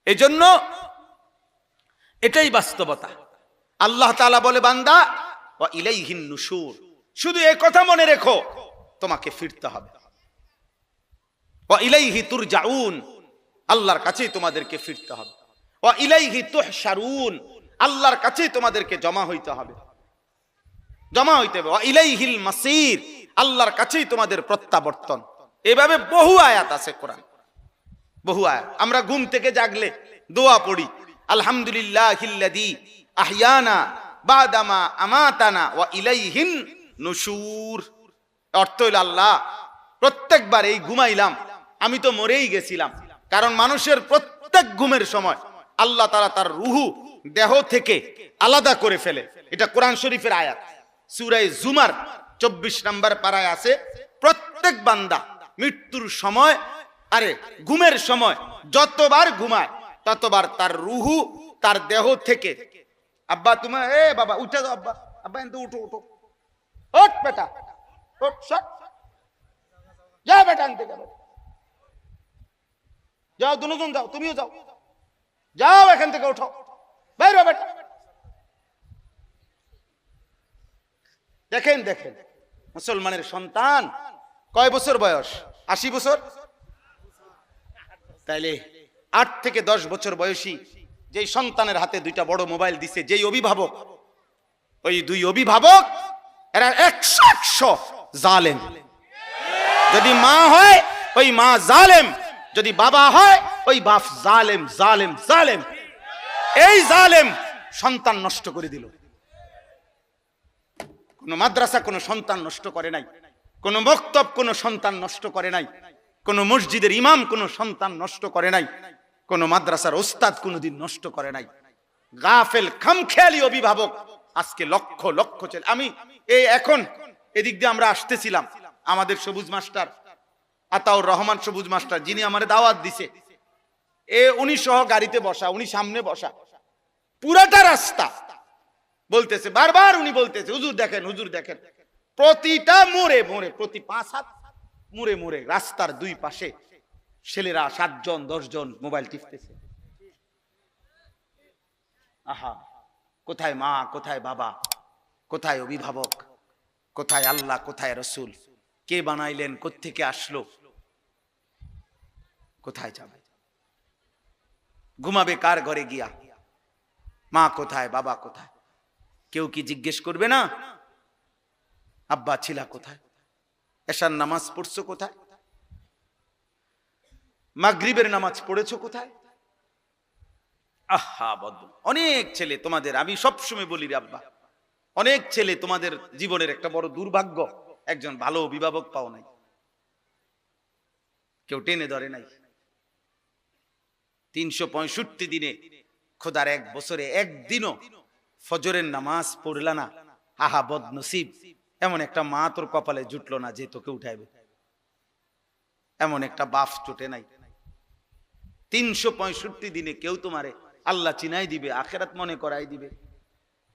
এই জন্য এটাই বাস্তবতা। আল্লাহ তাআলা বলে বান্দা ওয়া ইলাইহিন নুশুর, শুধু এই কথা মনে রেখো তোমাকে ফিরতে হবে। ওয়া ইলাইহি তুরজাউন, আল্লাহর কাছেই তোমাদেরকে ফিরতে হবে। ওয়া ইলাইহি তুহশারুন, আল্লাহর কাছেই তোমাদেরকে জমা হইতে হবে, জমা হইতে হবে। ওয়া ইলাইহিল মাসির, আল্লাহর কাছেই তোমাদের প্রত্যাবর্তন। এভাবে বহু আয়াত আছে কোরআন, বহু আয়াত। আমরা ঘুম থেকে জাগলে দোয়া পড়ি, আলহামদুলিল্লাহিল্লাযী আহইয়ানা বাদামা আমাতানা ওয়া ইলাইহিন নুশুর। অর্থ হইল আল্লাহ প্রত্যেকবার এই ঘুমাইলাম আমি তো মরেই গেছিলাম, কারণ মানুষের প্রত্যেক ঘুমের সময় আল্লাহ তাআলা তার রুহু দেহ থেকে আলাদা করে ফেলে। এটা কোরআন শরীফের আয়াত, সূরা জুমার 24 নম্বর পারায় আছে, প্রত্যেক বান্দা মৃত্যুর সময়, আরে ঘুমের সময় যতবার ঘুমায় ততবার তার রুহু তার দেহ থেকে, আব্বা তুমি বাবা উঠে যাও, আব্বা আব্বা এনতে উঠো উঠো, ওঠ বেটা ওঠ, যা বেটা আনতে যাও, যাও দুজন যাও, তুমিও যাও, যাও এখান থেকে উঠো, বাইরে বেটা। দেখেন দেখেন মুসলমানের সন্তান কয় বছর বয়স? 80 বছর। তাইলে 8 থেকে 10 বছর বয়সী যেই সন্তানের হাতে 2টা বড় মোবাইল দিছে যেই অভিভাবক, ওই 2 অভিভাবক এরা 100 জালেম। যদি মা হয় ওই মা জালেম, যদি বাবা হয় ওই বাপ জালেম জালেম জালেম। এই জালেম সন্তান নষ্ট করে দিল। কোন মাদ্রাসা কোন সন্তান নষ্ট করে নাই, কোন মক্তব কোন সন্তান নষ্ট করে নাই, কোন মসজিদের ইমাম কোন সন্তান নষ্ট করে নাই, কোন মাদ্রাসার ওস্তাদ কোনদিন নষ্ট করে নাই। গাফেল খামখেয়ালি অভিভাবক আজকে লক্ষ লক্ষ ছেলে। আমি এই এখন এদিক দিয়ে আমরা আসতেছিলাম, আমাদের সবুজ মাস্টার আতাউর রহমান সবুজ মাস্টার, যিনি আমারে দাওয়াত দিছে, উনি সহ গাড়িতে বসা, উনি সামনে বসা, পুরাটা রাস্তা বলতেছে, বারবার উনি বলতেছে হুজুর দেখেন, হুজুর দেখেন, প্রতিটা মোড়ে মোড়ে, প্রতি 5 হাত মোড়ে মোড়ে রাস্তার 2 পাশে ছেলেরা 7 জন 10 জন মোবাইল টিপতেছে। আহা, কোথায় মা, কোথায় বাবা, কোথায় অভিভাবক, কোথায় আল্লাহ, কোথায় রসুল? কে বানাইলেন, কোত্থেকে আসলো, কোথায় যাবে? ঘুমাবে কার ঘরে গিয়া? মা কোথায়, বাবা কোথায়? কেউ কি জিজ্ঞেস করবে না আব্বা ছিলা কোথায়? এশার নামাজ পড়ছো কোথায়? মাগরিবের নামাজ পড়েছো কোথায়? আহা বদ্ধ অনেক ছেলে তোমাদের, আমি সবসময় বলি রে আব্বা, অনেক ছেলে তোমাদের জীবনের একটা বড় দুর্ভাগ্য, একজন ভালো অভিভাবক পাও নাই, কেউ টেনে ধরে নাই। 365 দিনে খোদার 1 বছরে একদিনও ফজরের নামাজ পড়লা না, আহা বদ নসিব। এমন একটা মা তোর কপালে জুটলো না যে তোকে উঠাইবে, এমন একটা বাপ জুটে নাই। 365 দিনে কেউ তোমারে আল্লাহ চিনাই দিবে, আখেরাত মনে করাই দিবে।